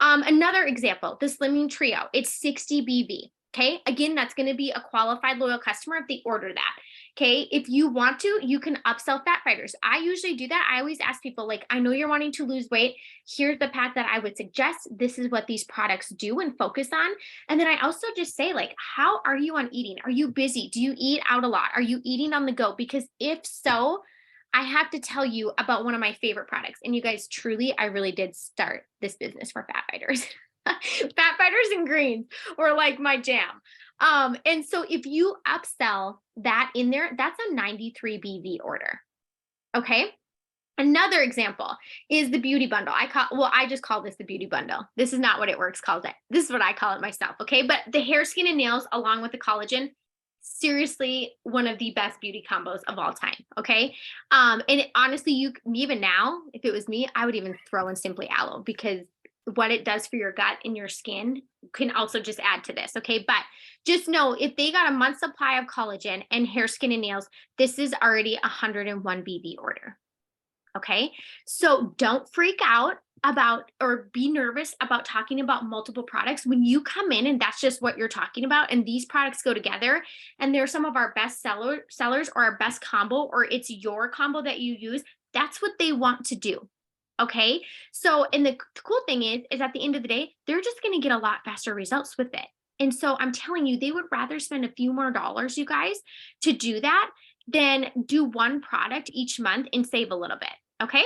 Another example, the Slimming Trio, it's 60 BV. Okay. Again, that's going to be a qualified loyal customer if they order that. Okay. If you want to, you can upsell Fat Fighters. I usually do that. I always ask people, like, I know you're wanting to lose weight. Here's the path that I would suggest. This is what these products do and focus on. And then I also just say, like, how are you on eating? Are you busy? Do you eat out a lot? Are you eating on the go? Because if so, I have to tell you about one of my favorite products. And you guys, truly, I really did start this business for Fat Fighters. Fat Fighters and greens were like my jam. And so if you upsell that in there, that's a 93 BV order. Okay. Another example is the beauty bundle. I just call this the beauty bundle. This is not what It Works calls it. This is what I call it myself. Okay. But the hair, skin, and nails, along with the collagen, seriously, one of the best beauty combos of all time. Okay. Honestly, even now, if it was me, I would even throw in Simply Aloe, because what it does for your gut and your skin can also just add to this. Okay. But just know, if they got a month's supply of collagen and hair, skin, and nails, this is already 101 BV order. Okay. So don't freak out about or be nervous about talking about multiple products when you come in and that's just what you're talking about. And these products go together and they're some of our best sellers or our best combo, or it's your combo that you use. That's what they want to do. Okay. So, and the cool thing is at the end of the day, they're just going to get a lot faster results with it. And so I'm telling you, they would rather spend a few more dollars, you guys, to do that than do one product each month and save a little bit. Okay.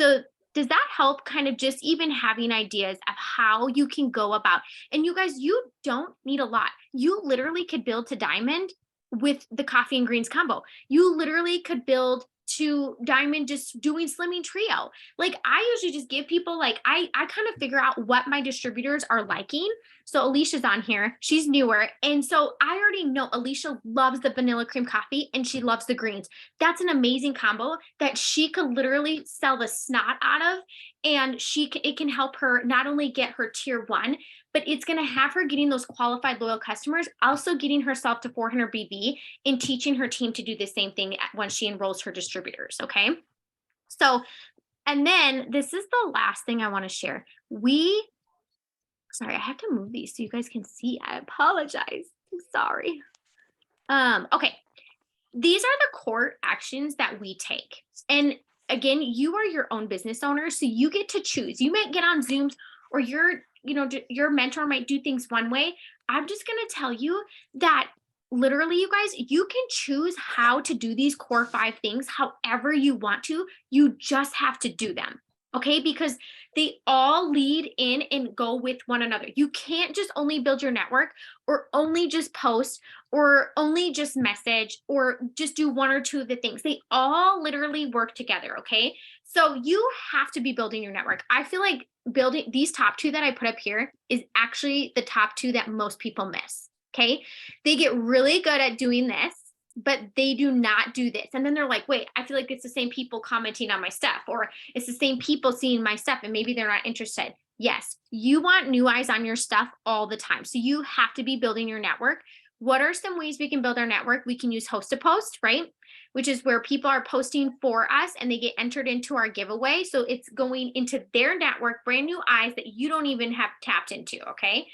So does that help kind of just even having ideas of how you can go about? And you guys, you don't need a lot. You literally could build to diamond with the coffee and greens combo. You literally could build to diamond just doing slimming trio. Like I usually just give people like I kind of figure out what my distributors are liking. So Alicia's on here. She's newer. And so I already know Alicia loves the vanilla cream coffee and she loves the greens. That's an amazing combo that she could literally sell the snot out of, and it can help her not only get her tier 1, but it's going to have her getting those qualified loyal customers, also getting herself to 400 BB and teaching her team to do the same thing when she enrolls her distributors. Okay. So, and then this is the last thing I want to share. Sorry, I have to move these so you guys can see. I apologize. I'm sorry. Okay. These are the core actions that we take. And again, you are your own business owner, so you get to choose. You might get on Zooms, or your mentor might do things one way. I'm just going to tell you that literally, you guys, you can choose how to do these core 5 things however you want to. You just have to do them. Okay, because they all lead in and go with one another. You can't just only build your network or only just post or only just message or just do 1 or 2 of the things. They all literally work together. Okay, so you have to be building your network. I feel like building these top 2 that I put up here is actually the top 2 that most people miss. Okay, they get really good at doing this, but they do not do this. And then they're like, wait, I feel like it's the same people commenting on my stuff, or it's the same people seeing my stuff and maybe they're not interested. Yes, you want new eyes on your stuff all the time. So you have to be building your network. What are some ways we can build our network? We can use host to post, right? Which is where people are posting for us and they get entered into our giveaway. So it's going into their network, brand new eyes that you don't even have tapped into. Okay.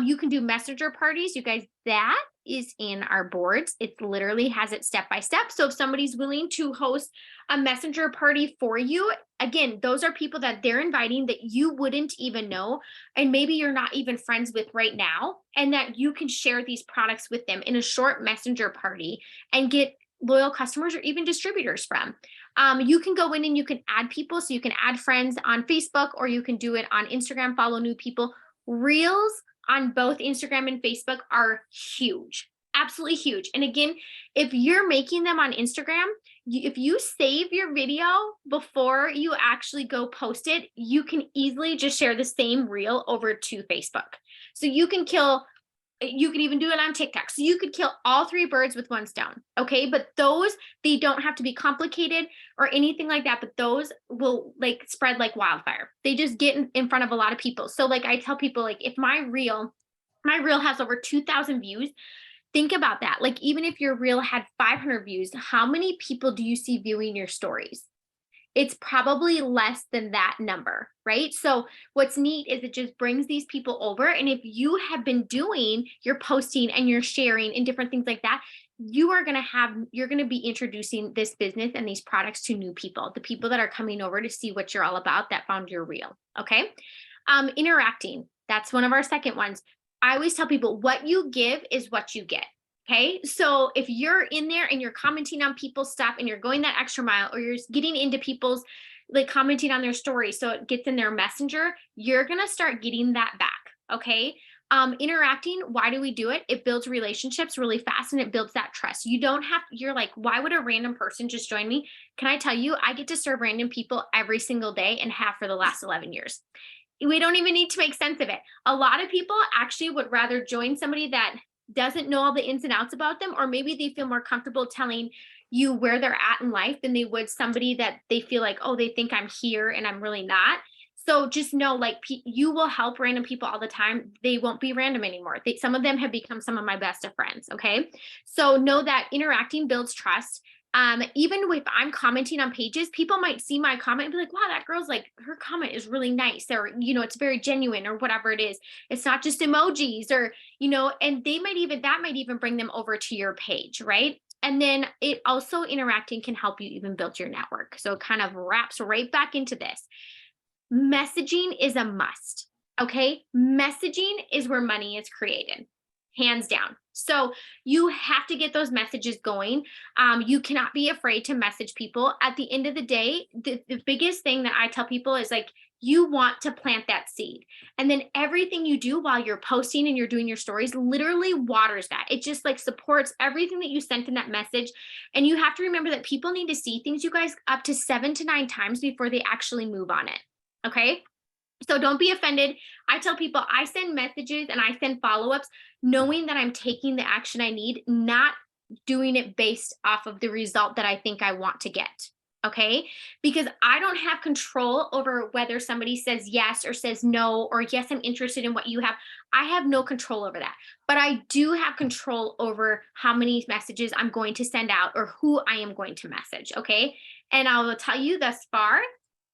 You can do messenger parties. You guys, that is in our boards. It literally has it step by step. So if somebody's willing to host a messenger party for you, again, those are people that they're inviting that you wouldn't even know. And maybe you're not even friends with right now, and that you can share these products with them in a short messenger party and get loyal customers or even distributors from. You can go in and you can add people. So you can add friends on Facebook, or you can do it on Instagram, follow new people. Reels on both Instagram and Facebook are huge, absolutely huge. And again, if you're making them on Instagram, if you save your video before you actually go post it, you can easily just share the same reel over to Facebook. So you can even do it on TikTok. So you could kill all 3 birds with 1 stone. Okay. But those, they don't have to be complicated or anything like that. But those will like spread like wildfire. They just get in front of a lot of people. So like I tell people, like if my reel has over 2,000 views, think about that. Like even if your reel had 500 views, how many people do you see viewing your stories? It's probably less than that number, right? So what's neat is it just brings these people over. And if you have been doing your posting and your sharing and different things like that, you're going to be introducing this business and these products to new people, the people that are coming over to see what you're all about that found your reel. Okay. Interacting. That's one of our second ones. I always tell people what you give is what you get. Okay. So if you're in there and you're commenting on people's stuff and you're going that extra mile, or you're getting into people's like commenting on their stories, so it gets in their messenger, you're going to start getting that back. Okay. Interacting. Why do we do it? It builds relationships really fast and it builds that trust. You're like, why would a random person just join me? Can I tell you, I get to serve random people every single day and have for the last 11 years. We don't even need to make sense of it. A lot of people actually would rather join somebody that doesn't know all the ins and outs about them, or maybe they feel more comfortable telling you where they're at in life than they would somebody that they feel like, oh, they think I'm here and I'm really not. So just know, like, you will help random people all the time. They won't be random anymore. Some of them have become some of my best of friends. Okay. So know that interacting builds trust. Even if I'm commenting on pages, people might see my comment and be like, wow, that girl's like, her comment is really nice, or, it's very genuine, or whatever it is. It's not just emojis, or, and that might even bring them over to your page. Right. And then it also, interacting can help you even build your network. So it kind of wraps right back into this. Messaging is a must. Okay. Messaging is where money is created. hands down. So you have to get those messages going. You cannot be afraid to message people. At the end of the day, the biggest thing that I tell people is like, you want to plant that seed. And then everything you do while you're posting and you're doing your stories literally waters that. It just like supports everything that you sent in that message. And you have to remember that people need to see things, you guys, up to 7 to 9 times before they actually move on it. Okay. So don't be offended. I tell people I send messages and I send follow-ups knowing that I'm taking the action I need, not doing it based off of the result that I think I want to get. Okay. Because I don't have control over whether somebody says yes or says no, or yes, I'm interested in what you have. I have no control over that. But I do have control over how many messages I'm going to send out or who I am going to message. Okay. And I will tell you thus far,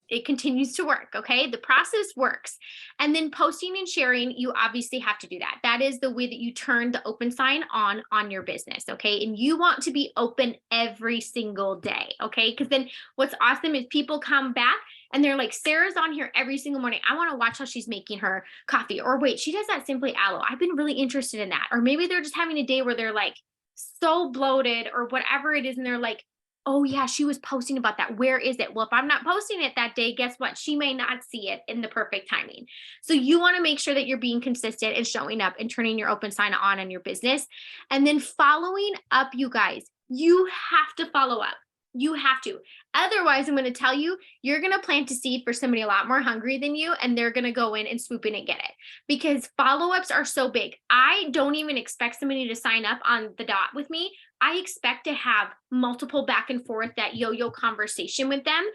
it continues to work. Okay. The process works. And then posting and sharing, you obviously have to do that. That is the way that you turn the open sign on your business. Okay. And you want to be open every single day. Okay. Because then what's awesome is people come back and they're like, Sarah's on here every single morning. I want to watch how she's making her coffee. Or wait, she does that Simply Aloe. I've been really interested in that. Or maybe they're just having a day where they're like so bloated or whatever it is. And they're like, oh yeah, she was posting about that. Where is it? Well, if I'm not posting it that day, guess what? She may not see it in the perfect timing. So you want to make sure that you're being consistent and showing up and turning your open sign on in your business. And then following up, you guys, you have to follow up. You have to. Otherwise, I'm going to tell you, you're going to plant a seed for somebody a lot more hungry than you, and they're going to go in and swoop in and get it because follow-ups are so big. I don't even expect somebody to sign up on the dot with me. I expect to have multiple back and forth, that yo-yo conversation with them.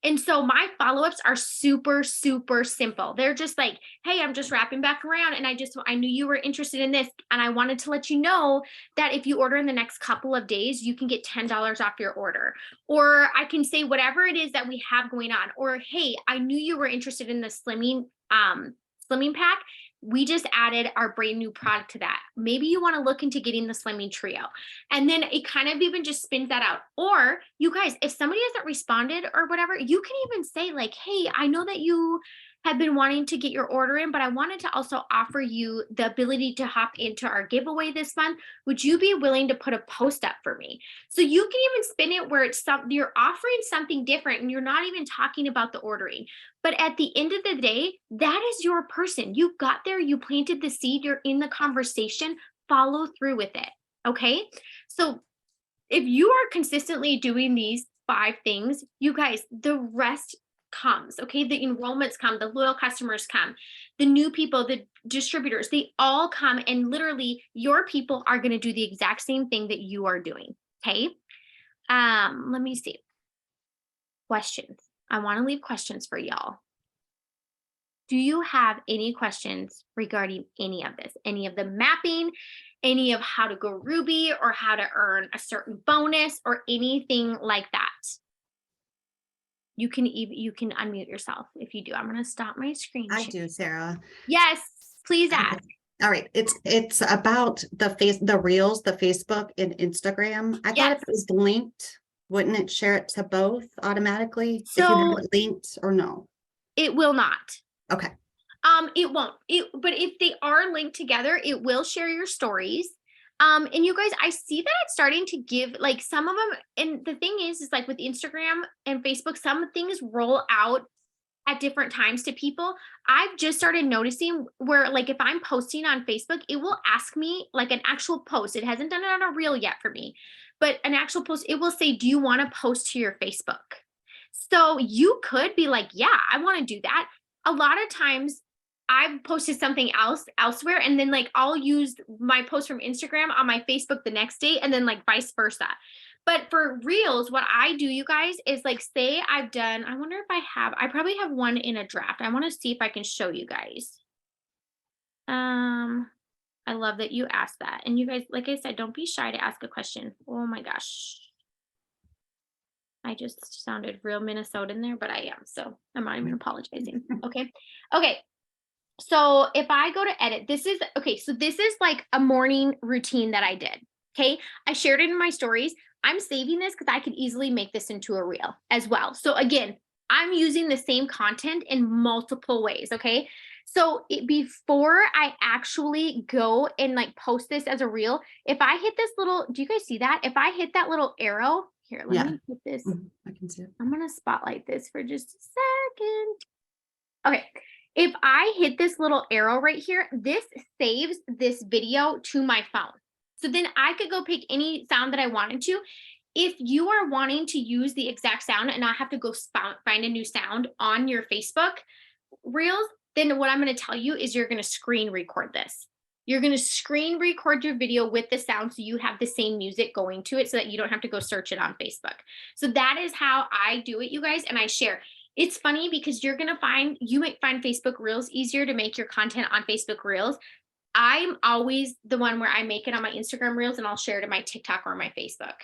And so my follow-ups are super, super simple. They're just like, hey, I'm just wrapping back around. And I knew you were interested in this. And I wanted to let you know that if you order in the next couple of days, you can get $10 off your order. Or I can say whatever it is that we have going on. Or, hey, I knew you were interested in the slimming pack. We just added our brand new product to that. Maybe you want to look into getting the Slimming Trio. And then it kind of even just spins that out. Or you guys, if somebody hasn't responded or whatever, you can even say like, hey, I know that you have been wanting to get your order in, but I wanted to also offer you the ability to hop into our giveaway this month. Would you be willing to put a post up for me? So you can even spin it where you're offering something different and you're not even talking about the ordering. But at the end of the day, that is your person. You got there, you planted the seed, you're in the conversation, follow through with it. Okay. So if you are consistently doing these 5 things, you guys, the rest comes. Okay. The enrollments come, the loyal customers come, the new people, the distributors, they all come, and literally your people are going to do the exact same thing that you are doing. Okay. Let me see. Questions. I want to leave questions for y'all. Do you have any questions regarding any of this? Any of the mapping, any of how to go Ruby or how to earn a certain bonus or anything like that? You can unmute yourself if you do. I'm going to stop my screen I share. do, Sarah. Yes, please ask. Okay. All right. It's about the Reels, the Facebook and Instagram. I thought if it was linked, wouldn't it share it to both automatically if you have it linked, or no? It will not. Okay. It won't. But if they are linked together, it will share your stories. And you guys, I see that it's starting to give like some of them. And the thing is like with Instagram and Facebook, some things roll out at different times to people. I've just started noticing where like if I'm posting on Facebook, it will ask me like an actual post. It hasn't done it on a reel yet for me, but an actual post, it will say, do you want to post to your Facebook? So you could be like, yeah, I want to do that. A lot of times I've posted something else elsewhere, and then like I'll use my post from Instagram on my Facebook the next day, and then like vice versa. But for Reels, what I do, you guys, is like say I've done, I wonder if I probably have one in a draft. I want to see if I can show you guys. I love that you asked that. And you guys, like I said, don't be shy to ask a question. Oh my gosh. I just sounded real Minnesotan there, but I am. So I'm not even apologizing. Okay. Okay. So if I go to edit, this is like a morning routine that I did. Okay. I shared it in my stories. I'm saving this because I could easily make this into a reel as well. So again, I'm using the same content in multiple ways. Okay. So before I actually go and like post this as a reel, if I hit this little, do you guys see that? If I hit that little arrow here, let Yeah. me put this. I can see it. I'm going to spotlight this for just a second. Okay. If I hit this little arrow right here, this saves this video to my phone. So then I could go pick any sound that I wanted to. If you are wanting to use the exact sound and not have to go find a new sound on your Facebook reels, then what I'm going to tell you is you're going to screen record this. You're going to screen record your video with the sound so you have the same music going to it so that you don't have to go search it on Facebook. So that is how I do it, you guys, and I share. It's funny because you might find Facebook Reels easier to make your content on Facebook Reels. I'm always the one where I make it on my Instagram Reels and I'll share it to my TikTok or my Facebook.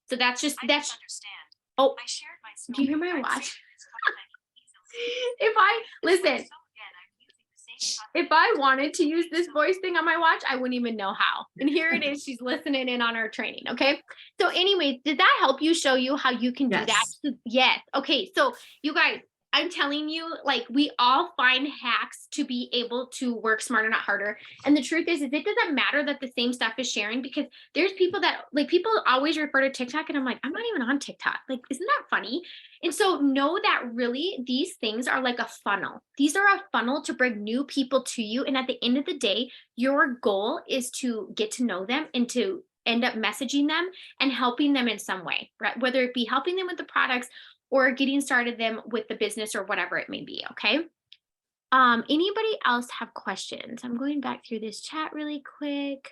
So that's just, that's, understand. oh, I shared my do you hear my story. I'd watch? say this comment easily. If I, listen, So again, I'm using the same if I wanted to use this voice thing on my watch, I wouldn't even know how. And here it is. She's listening in on our training. Okay. So anyway, did that help you show you how you can do that? Yes. Yes. Okay. So you guys, I'm telling you, like we all find hacks to be able to work smarter, not harder. And the truth is it doesn't matter that the same stuff is sharing because there's people that like people always refer to TikTok and I'm like, I'm not even on TikTok. Like, isn't that funny? And so know that really these things are like a funnel. These are a funnel to bring new people to you. And at the end of the day, your goal is to get to know them and to end up messaging them and helping them in some way, right? Whether it be helping them with the products or getting started them with the business or whatever it may be. Okay. Anybody else have questions? I'm going back through this chat really quick.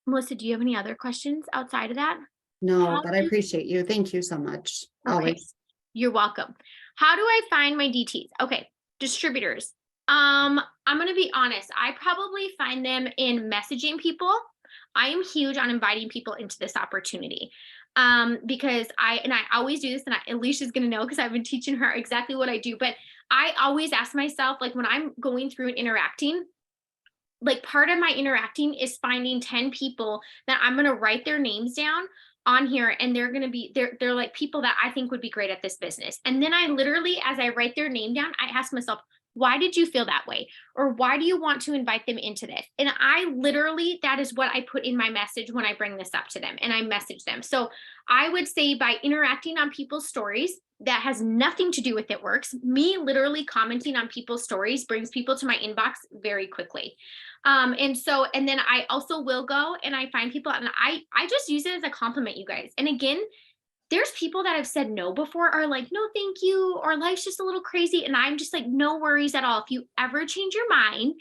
Melissa, do you have any other questions outside of that? No, but I appreciate you. Thank you so much. Okay. Always. You're welcome. How do I find my DTs? Okay. Distributors. I'm going to be honest. I probably find them in messaging people. I am huge on inviting people into this opportunity. Because I always do this and Alicia's going to know because I've been teaching her exactly what I do, but I always ask myself, like when I'm going through and interacting, like part of my interacting is finding 10 people that I'm going to write their names down on here and they're going to be they're like people that I think would be great at this business. And then I literally, as I write their name down, I ask myself, why did you feel that way? Or why do you want to invite them into this? And I literally, that is what I put in my message when I bring this up to them and I message them. So I would say by interacting on people's stories, that has nothing to do with it works. Me literally commenting on people's stories brings people to my inbox very quickly. And then I also will go and I find people and I just use it as a compliment, you guys. And again, there's people that have said no before are like, no, thank you. Or life's just a little crazy. And I'm just like, no worries at all. If you ever change your mind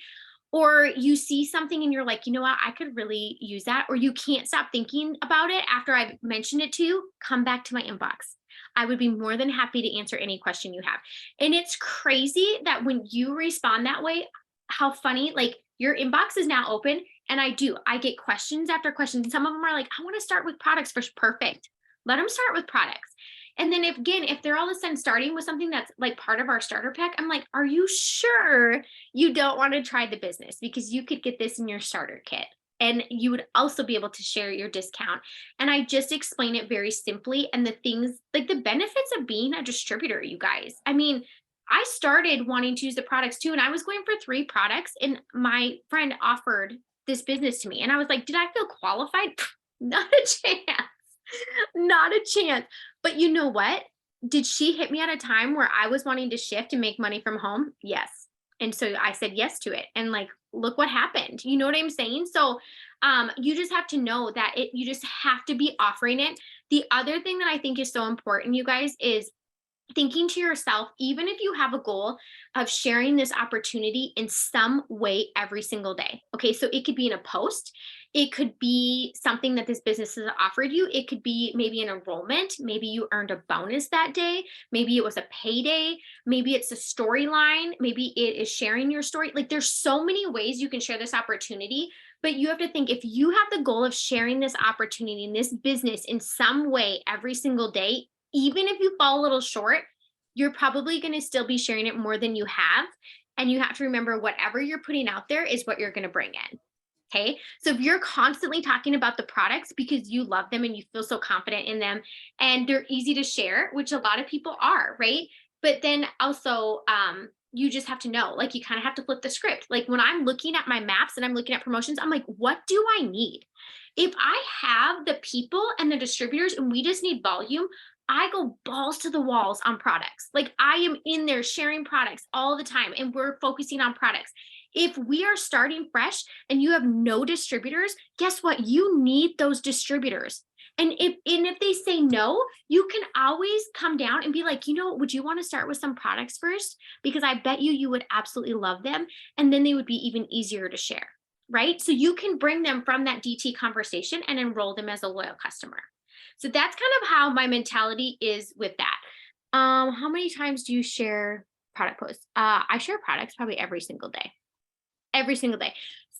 or you see something and you're like, you know what, I could really use that. Or you can't stop thinking about it after I've mentioned it to you, come back to my inbox. I would be more than happy to answer any question you have. And it's crazy that when you respond that way, how funny, like your inbox is now open. And I get questions after questions. Some of them are like, I want to start with products first. Perfect. Let them start with products. And then if they're all of a sudden starting with something that's like part of our starter pack, I'm like, are you sure you don't want to try the business? Because you could get this in your starter kit and you would also be able to share your discount. And I just explain it very simply. And the things like the benefits of being a distributor, you guys. I mean, I started wanting to use the products too. And I was going for 3 products and my friend offered this business to me. And I was like, did I feel qualified? Not a chance. Not a chance. But you know what? Did she hit me at a time where I was wanting to shift and make money from home? Yes. And so I said yes to it. And like, look what happened. You know what I'm saying? So you just have to know that you just have to be offering it. The other thing that I think is so important, you guys, is thinking to yourself, even if you have a goal of sharing this opportunity in some way every single day. Okay. So it could be in a post. It could be something that this business has offered you. It could be maybe an enrollment. Maybe you earned a bonus that day. Maybe it was a payday. Maybe it's a storyline. Maybe it is sharing your story. Like there's so many ways you can share this opportunity, but you have to think if you have the goal of sharing this opportunity in this business in some way every single day, even if you fall a little short, you're probably going to still be sharing it more than you have. And you have to remember whatever you're putting out there is what you're going to bring in. Okay. So if you're constantly talking about the products because you love them and you feel so confident in them and they're easy to share, which a lot of people are, right? But then also, you just have to know, like, you kind of have to flip the script. Like when I'm looking at my maps and I'm looking at promotions, I'm like, what do I need? If I have the people and the distributors and we just need volume, I go balls to the walls on products. Like I am in there sharing products all the time and we're focusing on products. If we are starting fresh and you have no distributors, guess what? You need those distributors. And if they say no, you can always come down and be like, would you want to start with some products first? Because I bet you would absolutely love them. And then they would be even easier to share, right? So you can bring them from that DT conversation and enroll them as a loyal customer. So that's kind of how my mentality is with that. How many times do you share product posts? I share products probably every single day. Every single day.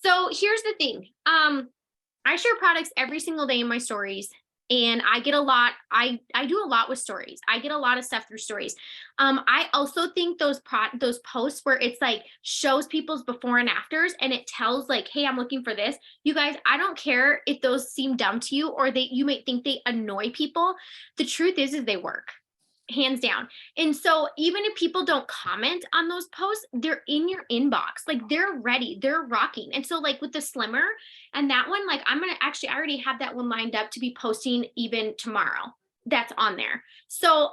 So here's the thing. I share products every single day in my stories. And I get a lot, I do a lot with stories. I get a lot of stuff through stories. I also think those posts where it's like shows people's before and afters and it tells like, hey, I'm looking for this. You guys, I don't care if those seem dumb to you or you might think they annoy people. The truth is they work. Hands down. And so even if people don't comment on those posts, they're in your inbox, like they're ready, they're rocking. And so like with the slimmer and that one, like I already have that one lined up to be posting even tomorrow. That's on there. So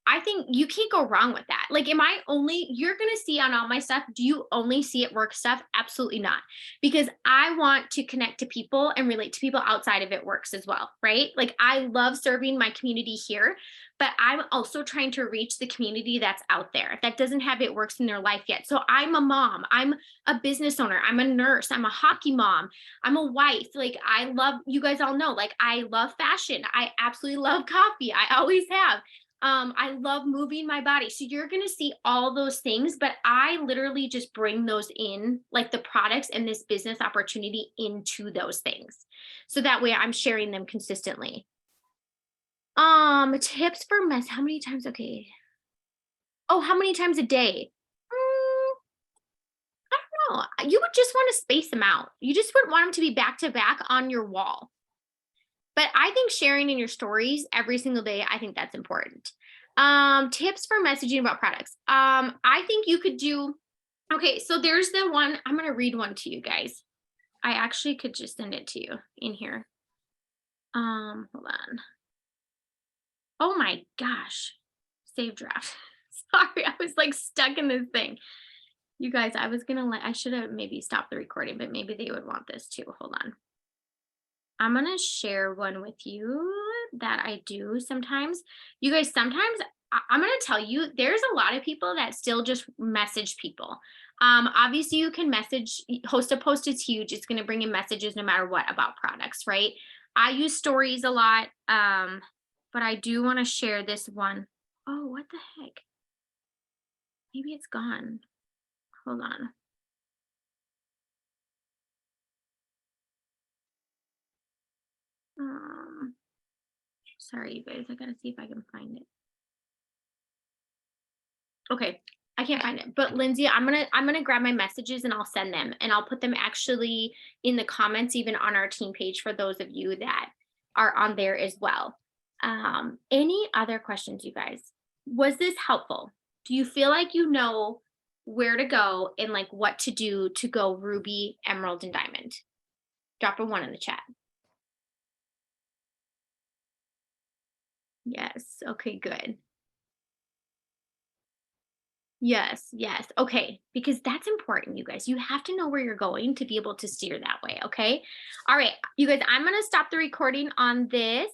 I think you can't go wrong with that. Like, you're going to see on all my stuff, do you only see it work stuff? Absolutely not. Because I want to connect to people and relate to people outside of it works as well, right? Like I love serving my community here, but I'm also trying to reach the community that's out there that doesn't have it works in their life yet. So I'm a mom, I'm a business owner, I'm a nurse, I'm a hockey mom, I'm a wife. Like I love, you guys all know, like I love fashion. I absolutely love coffee. I always have. I love moving my body. So you're going to see all those things, but I literally just bring those in, like the products and this business opportunity into those things. So that way I'm sharing them consistently. Tips for mess. How many times? Okay. Oh, how many times a day? I don't know. You would just want to space them out. You just wouldn't want them to be back to back on your wall. But I think sharing in your stories every single day, I think that's important. Tips for messaging about products. I think you could do, okay, so there's the one, I'm going to read one to you guys. I actually could just send it to you in here. Hold on. Oh my gosh. Save draft. Sorry, I was like stuck in this thing. You guys, I should have maybe stopped the recording, but maybe they would want this too. Hold on. I'm going to share one with you that I do sometimes. You guys, sometimes I'm going to tell you, there's a lot of people that still just message people. Obviously you can host a post is huge. It's going to bring in messages no matter what about products, right? I use stories a lot. But I do want to share this one. Oh, what the heck? Maybe it's gone. Hold on. Sorry, you guys. I gotta see if I can find it. Okay, I can't find it. But Lindsay, I'm gonna grab my messages and I'll send them, and I'll put them actually in the comments, even on our team page for those of you that are on there as well. Any other questions, you guys? Was this helpful? Do you feel like you know where to go and like what to do to go ruby, emerald, and diamond? Drop a 1 in the chat. Yes. Okay, good. Yes, yes. Okay, because that's important, you guys. You have to know where you're going to be able to steer that way, okay? All right, you guys, I'm going to stop the recording on this.